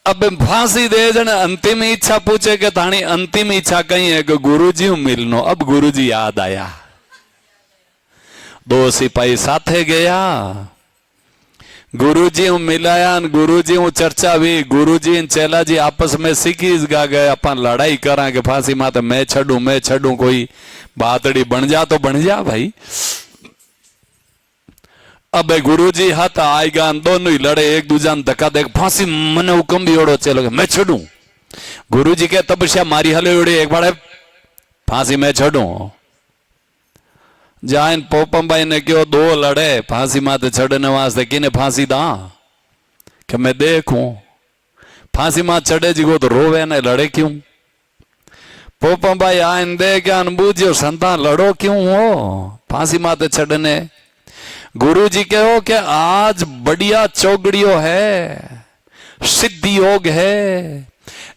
अब फांसी दे जन अंतिम इच्छा पूछे कि तानी अंतिम इच्छा कहीं है कि गुरुजी मिलनो। अब गुरुजी याद आया, 2 सिपाही साथे गया, गुरुजी मिलाया, गुरुजी चर्चा हुई, गुरुजी चेला जी आपस में सीखी गा गए अपन लड़ाई करा के फांसी माते मैं छड़ू, कोई बातड़ी बन जा तो बन जा भाई। अब गुरुजी हाथ आएगा, दोनों ही लड़े एक दूजा धक्का दे, फांसी मने हुक्म भी ओढ़ो चलो मैं छड़ू। गुरुजी के तपस्या मारी हले ओढ़ी, एक बार फांसी मैं छड़ू। जाइन पोपम भाई ने क्यों 2 लड़े फांसी माते चढ़ने वास्ते, किने फांसी दा कि मैं देखूं, फांसी मात चढ़े जी को तो रोवे ने लड़े क्यों। पोपम भाई आइन दे क्या बूझियो संतान लड़ो क्यों हो फांसी माते चढ़ने। गुरुजी कहो कि आज बढ़िया चौगड़ियो है, सिद्धि योग है,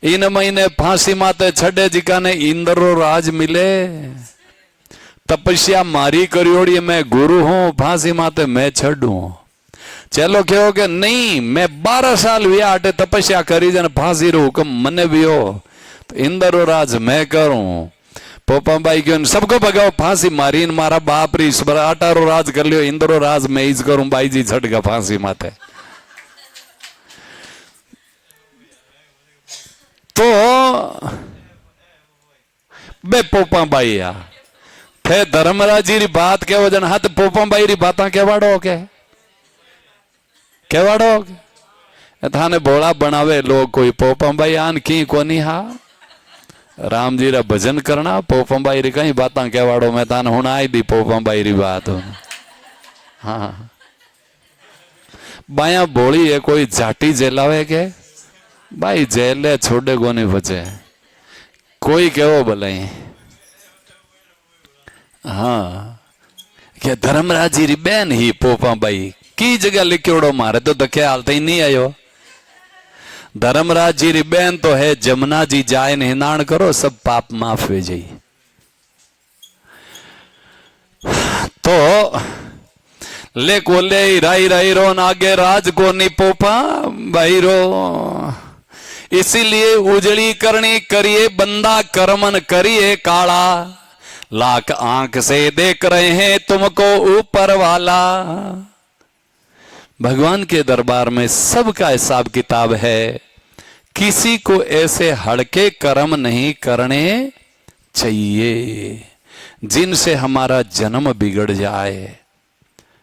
इन महीने फांसी माते चढ़े जिका ने इंद्रो राज मिले, तपस्या मारी करियोड़ी, मैं गुरु हूं फांसी माते मैं छड़ू। चलो कहो कि नहीं मैं 12 साल भी आटे तपस्या करी जन फांसी रो हुक्म मने भी हो तो इंद्रो राज मैं करूं। पोपा भाई क्यों सबको भगाओ फांसी मारी, मारा बाप री ईश्वर 18 राज कर लियो, इंद्रो राज मैं इज करूं। भाई जी छट गया फांसी माते। तो बे पोपा भाई या थे धर्मराज जी री बात के वजन हाथ पोपा भाई री बात केवाड़ो के केवाड़ो थाने भोला बनावे लोग, कोई पोपा भाई आन की कोनी हा राम जी रा भजन करना पोपम बाई री कई बात कहवाड़ो मैं तान हूं आई दी पोपम बाई री बात। हाँ बाया बोली है कोई जाटी जेलावे के भाई जेले छोड़े को नहीं बचे कोई केवो भले। हाँ क्या धर्मराज जी री बहन ही पोपा बाई की जगह लिखोड़ो मारे तो ख्याल ही नहीं आयो। धर्मराज जी री बहन तो है जमुना जी जाए निनाण करो सब पाप माफ हो जाई। तो ले को ले राई राई रो आगे राज को नहीं पोपा भाई रो। इसीलिए उजड़ी करनी करिए बंदा कर्मन करिए काला लाख आंख से देख रहे हैं तुमको ऊपर वाला। भगवान के दरबार में सबका हिसाब किताब है। किसी को ऐसे हड़के कर्म नहीं करने चाहिए जिनसे हमारा जन्म बिगड़ जाए।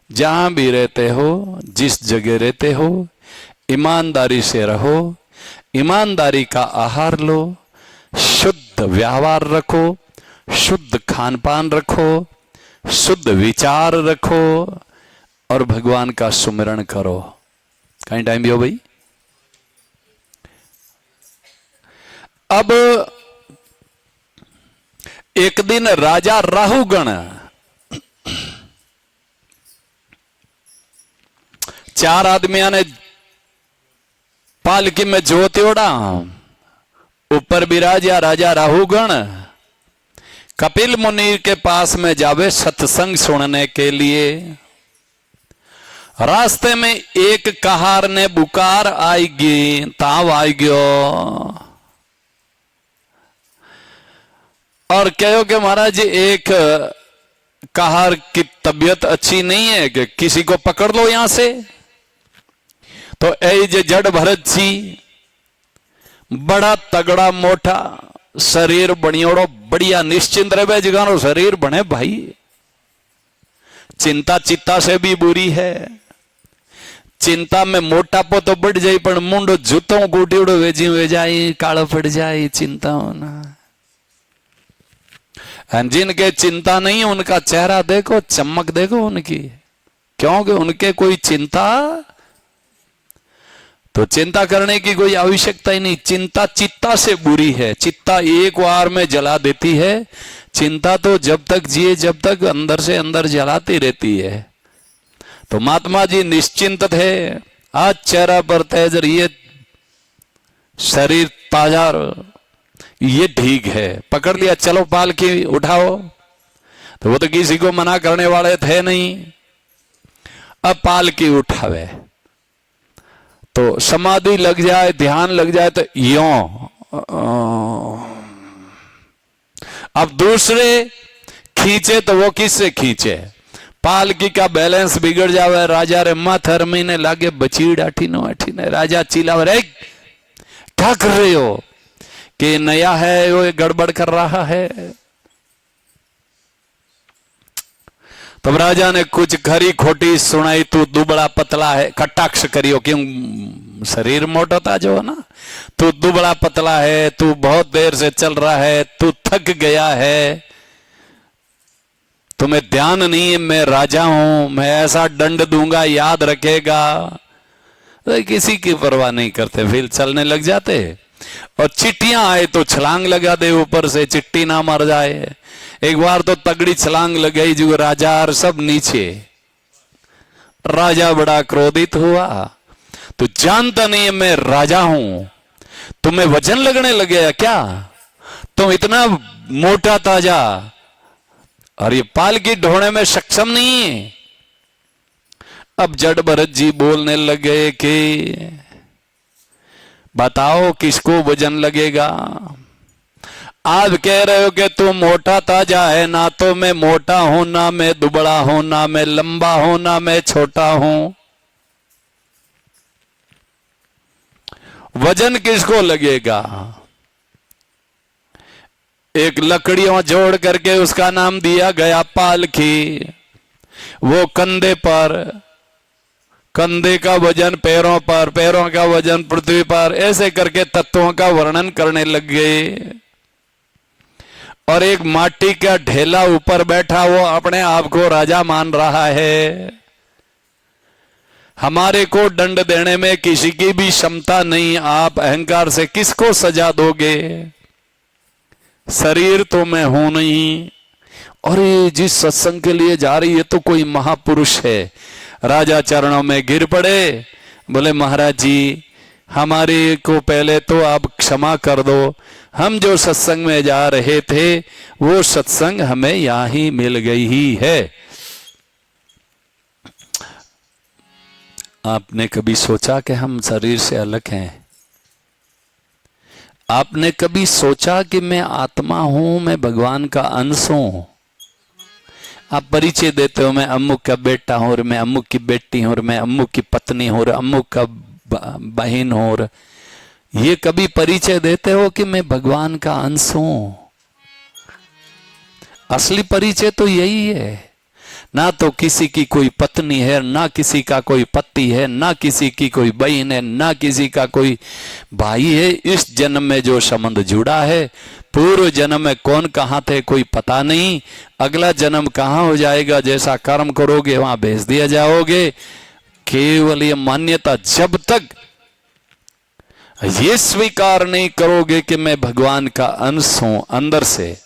जहां भी रहते हो जिस जगह रहते हो ईमानदारी से रहो, ईमानदारी का आहार लो, शुद्ध व्यवहार रखो, शुद्ध खान पान रखो, शुद्ध विचार रखो और भगवान का सुमिरन करो। कहीं टाइम भी हो भाई। अब एक दिन राजा राहुगण चार आदमियों ने पालकी में जोते उड़ा ऊपर विराजा राजा राहुगण कपिल मुनि के पास में जावे सत्संग सुनने के लिए। रास्ते में एक कहार ने बुकार आएगी ताव आई गयो और कहो कि महाराज एक कहार की तबीयत अच्छी नहीं है कि किसी को पकड़ लो यहां से। तो ए जे जड़ भरत जी बड़ा तगड़ा मोटा शरीर बनियोड़ो बढ़िया निश्चिंत रहे जगानो शरीर बने भाई। चिंता चित्ता से भी बुरी है। चिंता में मोटापो तो बढ़ जाए पर मुंडो जूतों गुटीड़ो वेजी वे जाए कालो पड़ जाए चिंता होना। जिनके चिंता नहीं उनका चेहरा देखो चमक देखो उनकी क्योंकि उनके कोई चिंता तो चिंता करने की कोई आवश्यकता ही नहीं। चिंता चित्ता से बुरी है। चित्ता एक बार में जला देती है। चिंता तो जब तक जिए जब तक अंदर से अंदर जलाती रहती है। तो महात्मा जी निश्चिंत थे। आज चेहरा पर तेज ये शरीर ताजा ये ठीक है। पकड़ लिया चलो पालकी उठाओ। तो वो तो किसी को मना करने वाले थे नहीं। अब पालकी उठावे तो समाधि लग जाए ध्यान लग जाए तो यों। अब दूसरे खींचे तो वो किससे खींचे। पालकी का बैलेंस बिगड़ जावे। राजा रे माथर महीने लागे बचीड़ आठी ने राजा चिल्लावे रे क्या कर रहे हो कि नया है वो गड़बड़ कर रहा है। तब राजा ने कुछ खरी खोटी सुनाई। तू दुबड़ा पतला है कटाक्ष करियो क्यों शरीर मोटा जो है ना। तू दुबड़ा पतला है तू बहुत देर से चल रहा है तू थक गया है तुम्हें ध्यान नहीं है मैं राजा हूं मैं ऐसा दंड दूंगा याद रखेगा। तो किसी की परवाह नहीं करते फिर चलने लग जाते। और चिट्टियां आए तो छलांग लगा दे ऊपर से चिट्टी ना मर जाए। एक बार तो तगड़ी छलांग लगाई जो राजा और सब नीचे। राजा बड़ा क्रोधित हुआ। तो जानता नहीं है मैं राजा हूं तुम्हें वजन लगने लगे क्या। तुम इतना मोटा ताजा और ये पालकी ढोने में सक्षम नहीं है। अब जड़ भरत जी बोलने लगे कि बताओ किसको वजन लगेगा। आज कह रहे हो कि तू मोटा ताजा है। ना तो मैं मोटा हूं ना मैं दुबड़ा हूं ना मैं लंबा हूं ना मैं छोटा हूं। वजन किसको लगेगा। एक लकड़ियों जोड़ करके उसका नाम दिया गया पालकी। वो कंधे पर कंधे का वजन पैरों पर पैरों का वजन पृथ्वी पर ऐसे करके तत्वों का वर्णन करने लग गए। और एक माटी का ढेला ऊपर बैठा वो अपने आप को राजा मान रहा है। हमारे को दंड देने में किसी की भी क्षमता नहीं। आप अहंकार से किसको सजा दोगे? शरीर तो मैं हूं नहीं। और ये जिस सत्संग के लिए जा रही है तो कोई महापुरुष है। राजा चरणों में गिर पड़े, बोले महाराज जी हमारे को पहले तो आप क्षमा कर दो। हम जो सत्संग में जा रहे थे वो सत्संग हमें यहां ही मिल गई ही है। आपने कभी सोचा कि हम शरीर से अलग हैं? आपने कभी सोचा कि मैं आत्मा हूं, मैं भगवान का अंश हूं? आप परिचय देते हो, मैं अमुक का बेटा हूं, और मैं अमुक की बेटी हूं, और मैं अमुक की पत्नी हूं, और अमुक का बहन हूं। और ये कभी परिचय देते हो कि मैं भगवान का अंश हूं? असली परिचय तो यही है। ना तो किसी की कोई पत्नी है, ना किसी का कोई पति है, ना किसी की कोई बहन है, ना किसी का कोई भाई है। इस जन्म में जो संबंध जुड़ा है, पूर्व जन्म में कौन कहां थे कोई पता नहीं। अगला जन्म कहां हो जाएगा, जैसा कर्म करोगे वहां भेज दिया जाओगे। केवल ये मान्यता, जब तक ये स्वीकार नहीं करोगे कि मैं भगवान का अंश हूं अंदर से,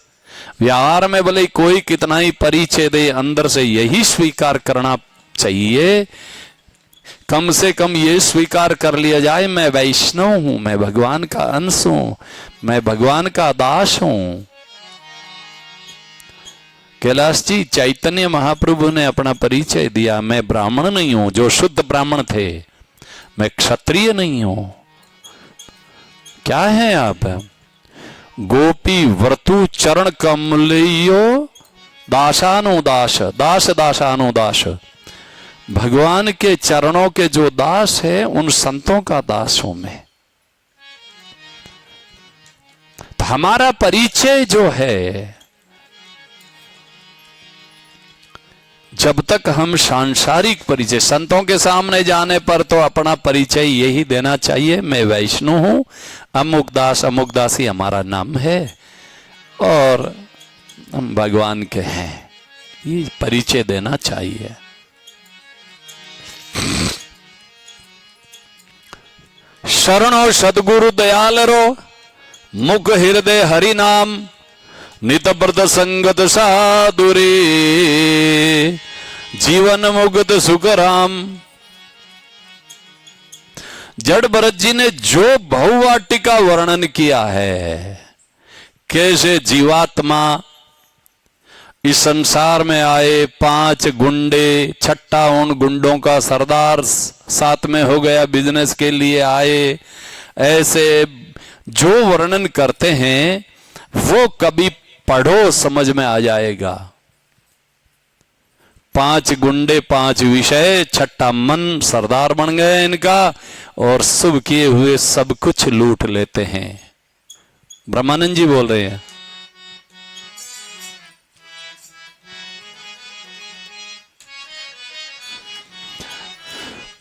व्यवहार में भले कोई कितना ही परिचय दे, अंदर से यही स्वीकार करना चाहिए। कम से कम ये स्वीकार कर लिया जाए मैं वैष्णव हूं, मैं भगवान का अंश हूं, मैं भगवान का दास हूं। कैलाश जी, चैतन्य महाप्रभु ने अपना परिचय दिया, मैं ब्राह्मण नहीं हूं, जो शुद्ध ब्राह्मण थे। मैं क्षत्रिय नहीं हूं। क्या है आप? गोपी व्रतु चरण कमलियो दासानुदास, दास दासानुदास। भगवान के चरणों के जो दास है, उन संतों का दास हूं मैं। तो हमारा परिचय जो है, जब तक हम सांसारिक परिचय, संतों के सामने जाने पर तो अपना परिचय यही देना चाहिए, मैं वैष्णव हूं, अमुकदास अमुकदासी हमारा नाम है और हम भगवान के हैं, ये परिचय देना चाहिए। शरणो सदगुरु दयाल रो, मुख हृदय हरि नाम, नित व्रत संगत साधुरे, जीवन मुगत सुख राम। जड़ भरत जी ने जो बहुवाटिका वर्णन किया है, कैसे जीवात्मा इस संसार में आए, 5 गुंडे, छठा उन गुंडों का सरदार साथ में हो गया, बिजनेस के लिए आए, ऐसे जो वर्णन करते हैं वो कभी पढ़ो समझ में आ जाएगा। 5 गुंडे, 5 विषय, छठा मन, सरदार बन गए इनका, और शुभ किए हुए सब कुछ लूट लेते हैं। ब्रह्मानंद जी बोल रहे हैं।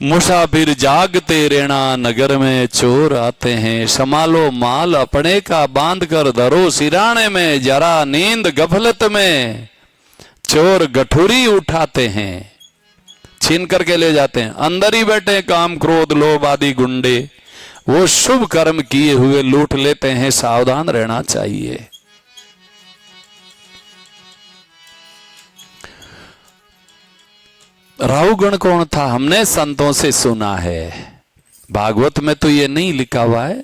मुसाफिर जागते रेणा, नगर में चोर आते हैं, संभालो माल अपने का, बांध कर धरो सिराने में, जरा नींद गफलत में चोर गठुरी उठाते हैं, छीन करके ले जाते हैं। अंदर ही बैठे काम क्रोध लोभ आदि गुंडे, वो शुभ कर्म किए हुए लूट लेते हैं, सावधान रहना चाहिए। राहुगण कौन था? हमने संतों से सुना है, भागवत में तो ये नहीं लिखा हुआ है,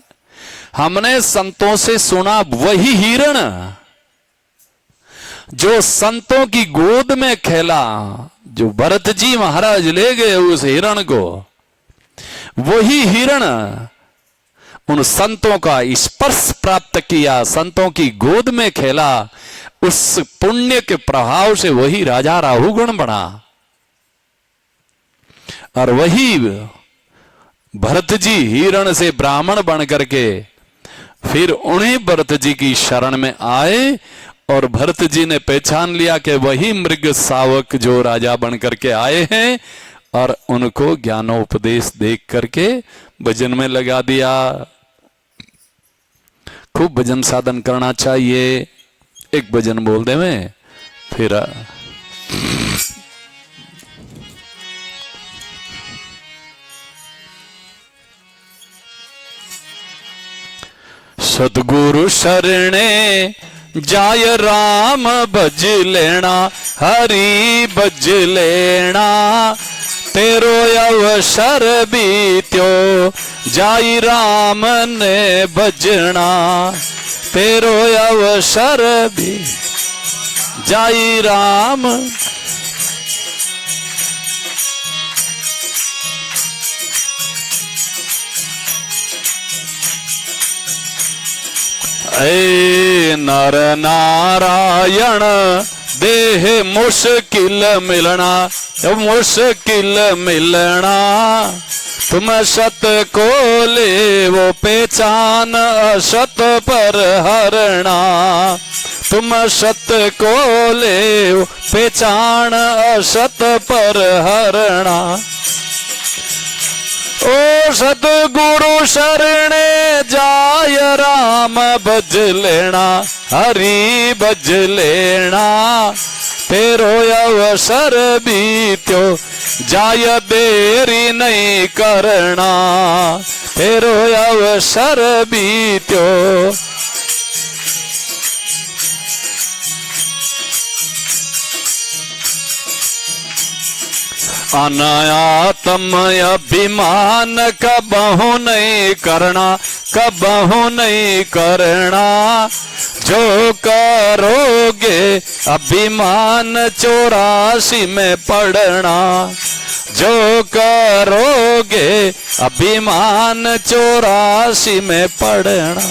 हमने संतों से सुना। वही हिरण जो संतों की गोद में खेला, जो भरत जी महाराज ले गए उस हिरण को, वही हिरण उन संतों का स्पर्श प्राप्त किया, संतों की गोद में खेला, उस पुण्य के प्रभाव से वही राजा राहुगण बना। और वही भरत जी हिरण से ब्राह्मण बन करके फिर उन्हीं भरत जी की शरण में आए, और भरत जी ने पहचान लिया कि वही मृग शावक जो राजा बन करके आए हैं, और उनको ज्ञानोपदेश देख करके भजन में लगा दिया। खूब भजन साधन करना चाहिए, एक भजन बोल दे में फिर सतगुरु शरणे जाय राम भज लेना, हरि भज लेना, तेरो अवसर बीत्यो जाई राम ने भजना, तेरो अवसर भी जाई राम। ऐ नर नारायण देह मुश्किल मिलना, मुश्किल मिलना, तुम सत को ले वो पहचान असत पर हरना, तुम सत को ले वो पहचान असत पर हरना। ओ सतगुरु शरणे जाय राम भज लेना, हरि भज लेना, तेरो अवसर बीत्यो जाय देरी नहीं करना, तेरो अवसर बीत्यो। अनायातम अभिमान कबहु नहीं करना, कबहु नहीं करना, जो करोगे अभिमान 84 में पड़ना, जो करोगे अभिमान 84 में पड़ना।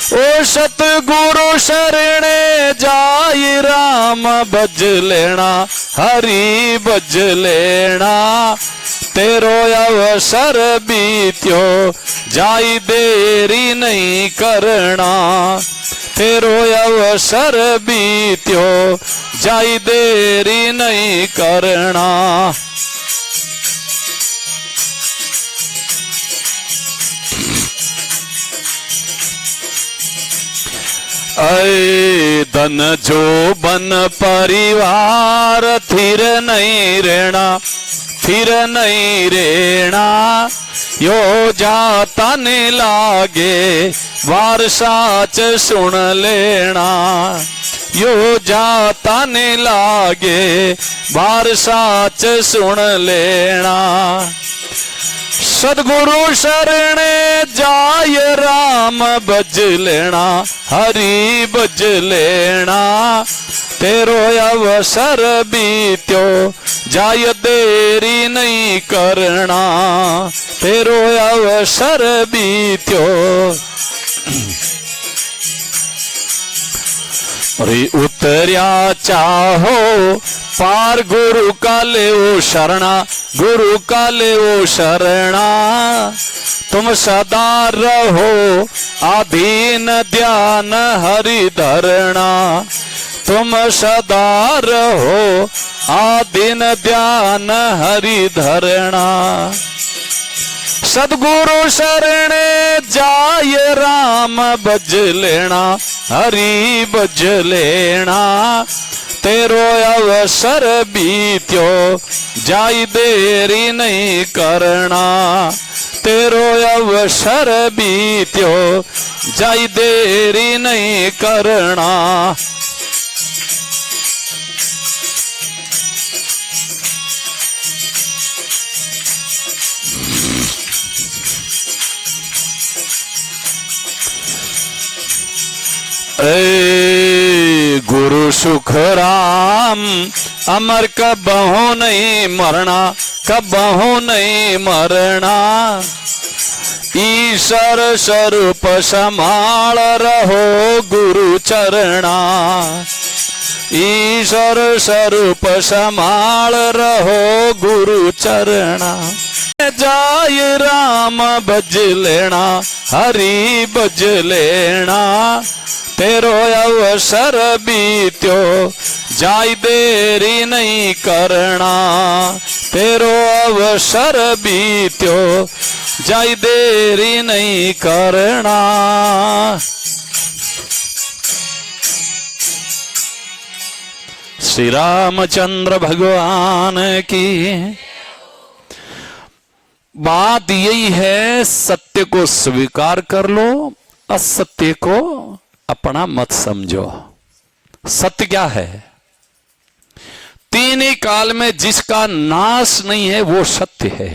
ओ सतगुरु शरणे जाय राम भज लेना, हरि भज लेना, तेरो अवसर बीत्यो जाई देरी नहीं करना, तेरो अवसर बीत्यो जाई देरी नहीं करना। ऐ धन जो बन परिवार थिर नहीं रहना, थिर नहीं रहना, यो जाता नहीं लागे वार साच सुन लेना, यो जाता नहीं लागे वार साच सुन लेना। सदगुरु शरणे जाय राम भज लेना, हरि भज लेना, तेरो अवसर बीत्यो जाय देरी नहीं करना, तेरो अवसर बीत्यो। अरे उतरिया चाहो पार गुरु का ले ओ शरणा, गुरु का ले ओ शरणा, तुम सदा रहो आधीन ध्यान हरि धरना, तुम सदा रहो आधीन ध्यान हरि धरना। सदगुरु शरणे जाय राम भज लेना, हरि भज लेना, तेरो अवसर बीत्यो जाई देरी नहीं करना, तेरो अवसर बीत्यो जाई देरी नहीं करना। ऐ गुरु सुख राम अमर कबहु नहीं मरना, कबहु नहीं मरना, ईश्वर स्वरूप संभाल रहो गुरु चरणा, ईश्वर स्वरूप संभाल रहो गुरु चरणा। जाय राम भज लेना, हरि भज लेना, तेरो अवसर बीत्यो जाय देरी नहीं करना, तेरो अवसर बीत्यो जाय देरी नहीं करना। श्री रामचंद्र भगवान की। बात यही है, सत्य को स्वीकार कर लो, असत्य को अपना मत समझो। सत्य क्या है? तीन ही काल में जिसका नाश नहीं है वो सत्य है,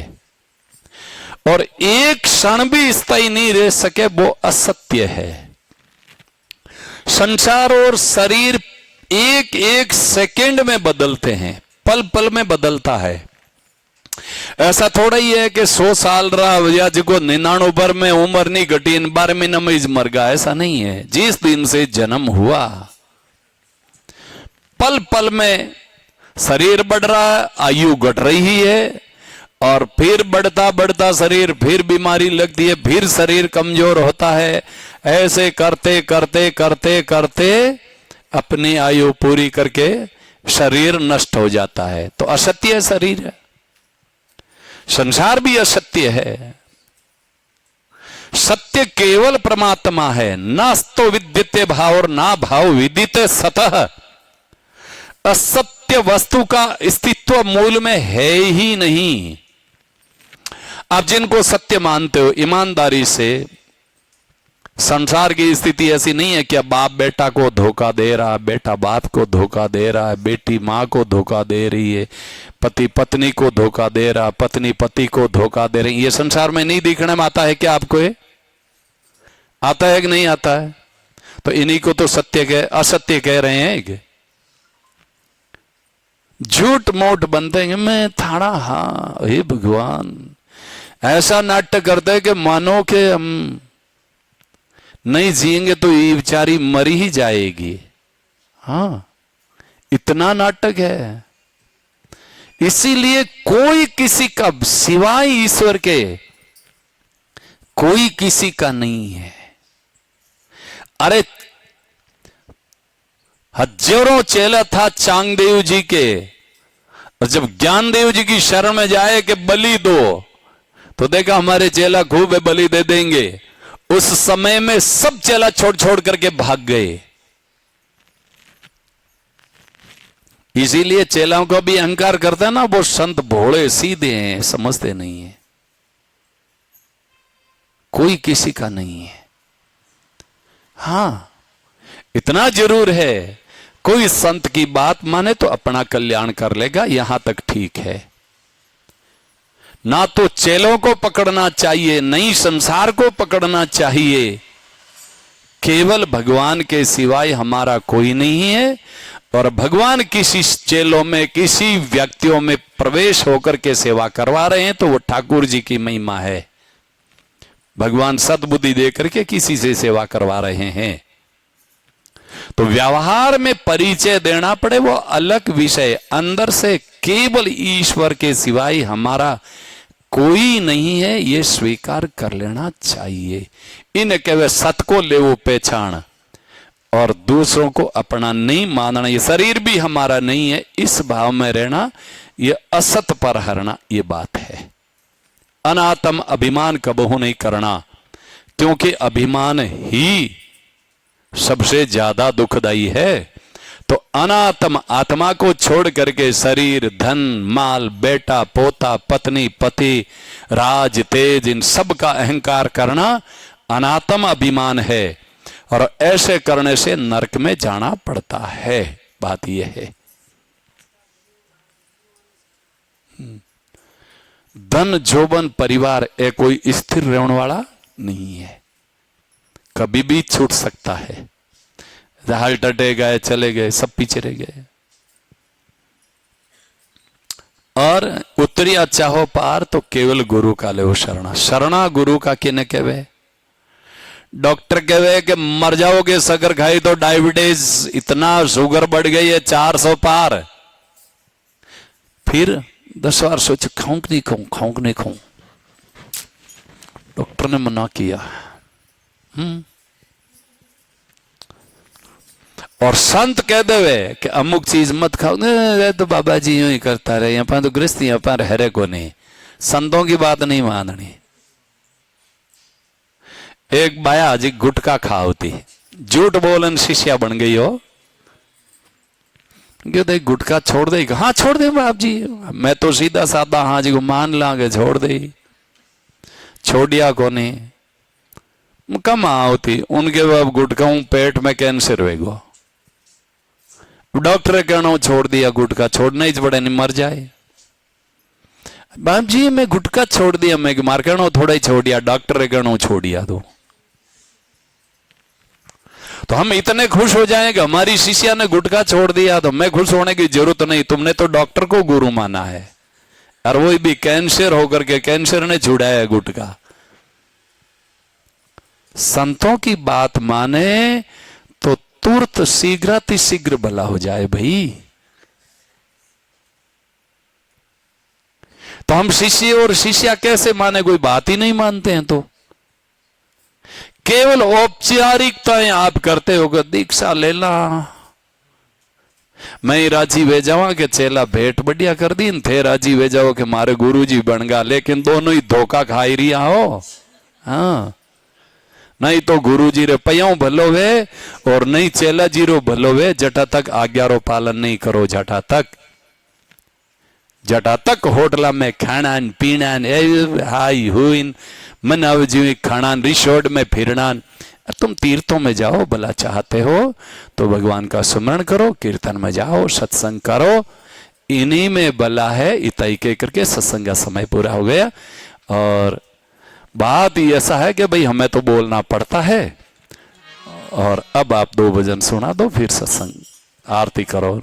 और एक क्षण भी स्थायी नहीं रह सके वो असत्य है। संसार और शरीर एक एक सेकंड में बदलते हैं, पल पल में बदलता है। ऐसा थोड़ा ही है कि 100 साल रहा या जिको 99 भर में उम्र नहीं घटी, 12 महीने में ही मर गया, ऐसा नहीं है। जिस दिन से जन्म हुआ पल पल में शरीर बढ़ रहा है, आयु घट रही है, और फिर बढ़ता बढ़ता शरीर, फिर बीमारी लगती है, फिर शरीर कमजोर होता है। ऐसे करते करते करते करते अपनी आयु पूरी करके शरीर नष्ट हो जाता है। तो असत्य शरीर है, संसार भी असत्य है। सत्य केवल परमात्मा है। नास्तो विद्यते भाव और ना भाव विदिते सतः। असत्य वस्तु का अस्तित्व मूल में है ही नहीं। आप जिनको सत्य मानते हो, ईमानदारी से, संसार की स्थिति ऐसी नहीं है कि अब बाप बेटा को धोखा दे रहा है, बेटा बाप को धोखा दे रहा है, बेटी मां को धोखा दे रही है, पति पत्नी को धोखा दे रहा, पत्नी पति को धोखा दे रही। ये संसार में नहीं दिखने में आता है क्या आपको? ये आता है कि नहीं आता है? तो इन्हीं को तो सत्य कह, असत्य कह रहे हैं। झूठ मोट बनते हैं। मैं थाड़ा, हाँ हे भगवान, ऐसा नाटक करते हैं कि मानो कि हम नहीं जिएंगे तो ये बेचारी मरी ही जाएगी। हाँ, इतना नाटक है। इसीलिए कोई किसी का सिवाय ईश्वर के कोई किसी का नहीं है। अरे हजारों चेला था चांगदेव जी के, और जब ज्ञानदेव जी की शरण में जाए कि बलि दो, तो देखा हमारे चेला खूब बलि दे देंगे। उस समय में सब चेला छोड़ छोड़ करके भाग गए। इसीलिए चेलाओं को भी अहंकार करता है ना, वो संत भोले सीधे हैं, समझते नहीं है। कोई किसी का नहीं है। हां, इतना जरूर है, कोई संत की बात माने तो अपना कल्याण कर लेगा, यहां तक ठीक है। ना तो चेलों को पकड़ना चाहिए, नहीं संसार को पकड़ना चाहिए। केवल भगवान के सिवाय हमारा कोई नहीं है, और भगवान किसी चेलों में, किसी व्यक्तियों में प्रवेश होकर के सेवा करवा रहे हैं तो वो ठाकुर जी की महिमा है। भगवान सद्बुद्धि देकर के किसी से सेवा करवा रहे हैं। तो व्यवहार में परिचय देना पड़े वो अलग विषय। अंदर से केवल ईश्वर के सिवाय हमारा कोई नहीं है, ये स्वीकार कर लेना चाहिए। इन केवल सत को ले वो पहचान, और दूसरों को अपना नहीं मानना। ये शरीर भी हमारा नहीं है, इस भाव में रहना, ये असत पर हरना, ये बात है। अनात्म अभिमान कबहू नहीं करना, क्योंकि अभिमान ही सबसे ज्यादा दुखदाई है। तो अनात्म आत्मा को छोड़ करके शरीर, धन, माल, बेटा, पोता, पत्नी, पति, राज, तेज, इन सब का अहंकार करना अनात्म अभिमान है, और ऐसे करने से नरक में जाना पड़ता है। बात यह है। धन, जोबन, परिवार ये कोई स्थिर रहने वाला नहीं है, कभी भी छूट सकता है। हाल टटे गए, चले गए, सब पीछे रह गए। और उतरिया चाहो पार तो केवल गुरु का ले शरणा। शरणा गुरु का किने कहवे? डॉक्टर कहवे कि मर जाओगे सगर खाई तो डायबिटीज, इतना शुगर बढ़ गई है 400 पार। फिर 10 बार सोचे खाऊं कि नहीं खाऊं, खाऊं कि नहीं खाऊं। डॉक्टर ने मना किया। और संत कह देवे कि अमुक चीज मत खाओ, नहीं तो बाबा जी यूं ही करता रहे, यहाँ पर तो गृहस्थी, यहाँ पर हरे को नहीं। संतों की बात नहीं माननी। एक बाया जी गुटखा खा होती, झूठ बोलन शिष्या बन गई हो। कहते गुटखा छोड़ दे, हाँ छोड़ दे बाप जी, मैं तो सीधा साधा हाँ जी को मान लांगे छोड़ दे, छोड़िया कोने कम होती उनके बाप गुटखाऊ पेट में कैंसर होएगा, डॉक्टर कहना छोड़ दिया गुटखा, छोड़ना ही बड़े नहीं मर जाए। बाप जी मैं गुटखा छोड़ दिया, मैं मार कहना थोड़ा ही छोड़िया, डॉक्टर कहना छोड़िया तो हम इतने खुश हो जाएं कि हमारी शिष्या ने गुटखा छोड़ दिया तो मैं खुश होने की जरूरत नहीं, तुमने तो डॉक्टर को गुरु माना है और वो भी कैंसर होकर के कैंसर ने छुड़ाया गुटखा। संतों की बात माने तो तुरंत शीघ्र भला हो जाए भाई। तो हम शिष्य और शिष्या कैसे माने, कोई बात ही नहीं मानते हैं तो केवल औपचारिकताएं आप करते हो, दीक्षा ले ला, मैं राजी वे जावा के चेला भेंट बढ़िया कर दी थे, राजी वे जाओ कि मारे गुरुजी बन गा, लेकिन दोनों ही धोखा खाई रिया हो। हाँ नहीं तो गुरुजी रे पयाऊ भलो वे और नहीं चेला जी रो भलो वे, जटा तक आज्ञा रो पालन नहीं करो, जटा तक होटला में खाना पीना हाई हुई मन अवजी खाना, रिसोर्ट में फिरना, तुम तीर्थों में जाओ, भला चाहते हो तो भगवान का सुमरण करो, कीर्तन में जाओ, सत्संग करो, इन्हीं में भला है। इतई के करके सत्संग का समय पूरा हो गया और बात ऐसा है कि भाई हमें तो बोलना पड़ता है और अब आप 2 भजन सुना दो, फिर सत्संग आरती करो।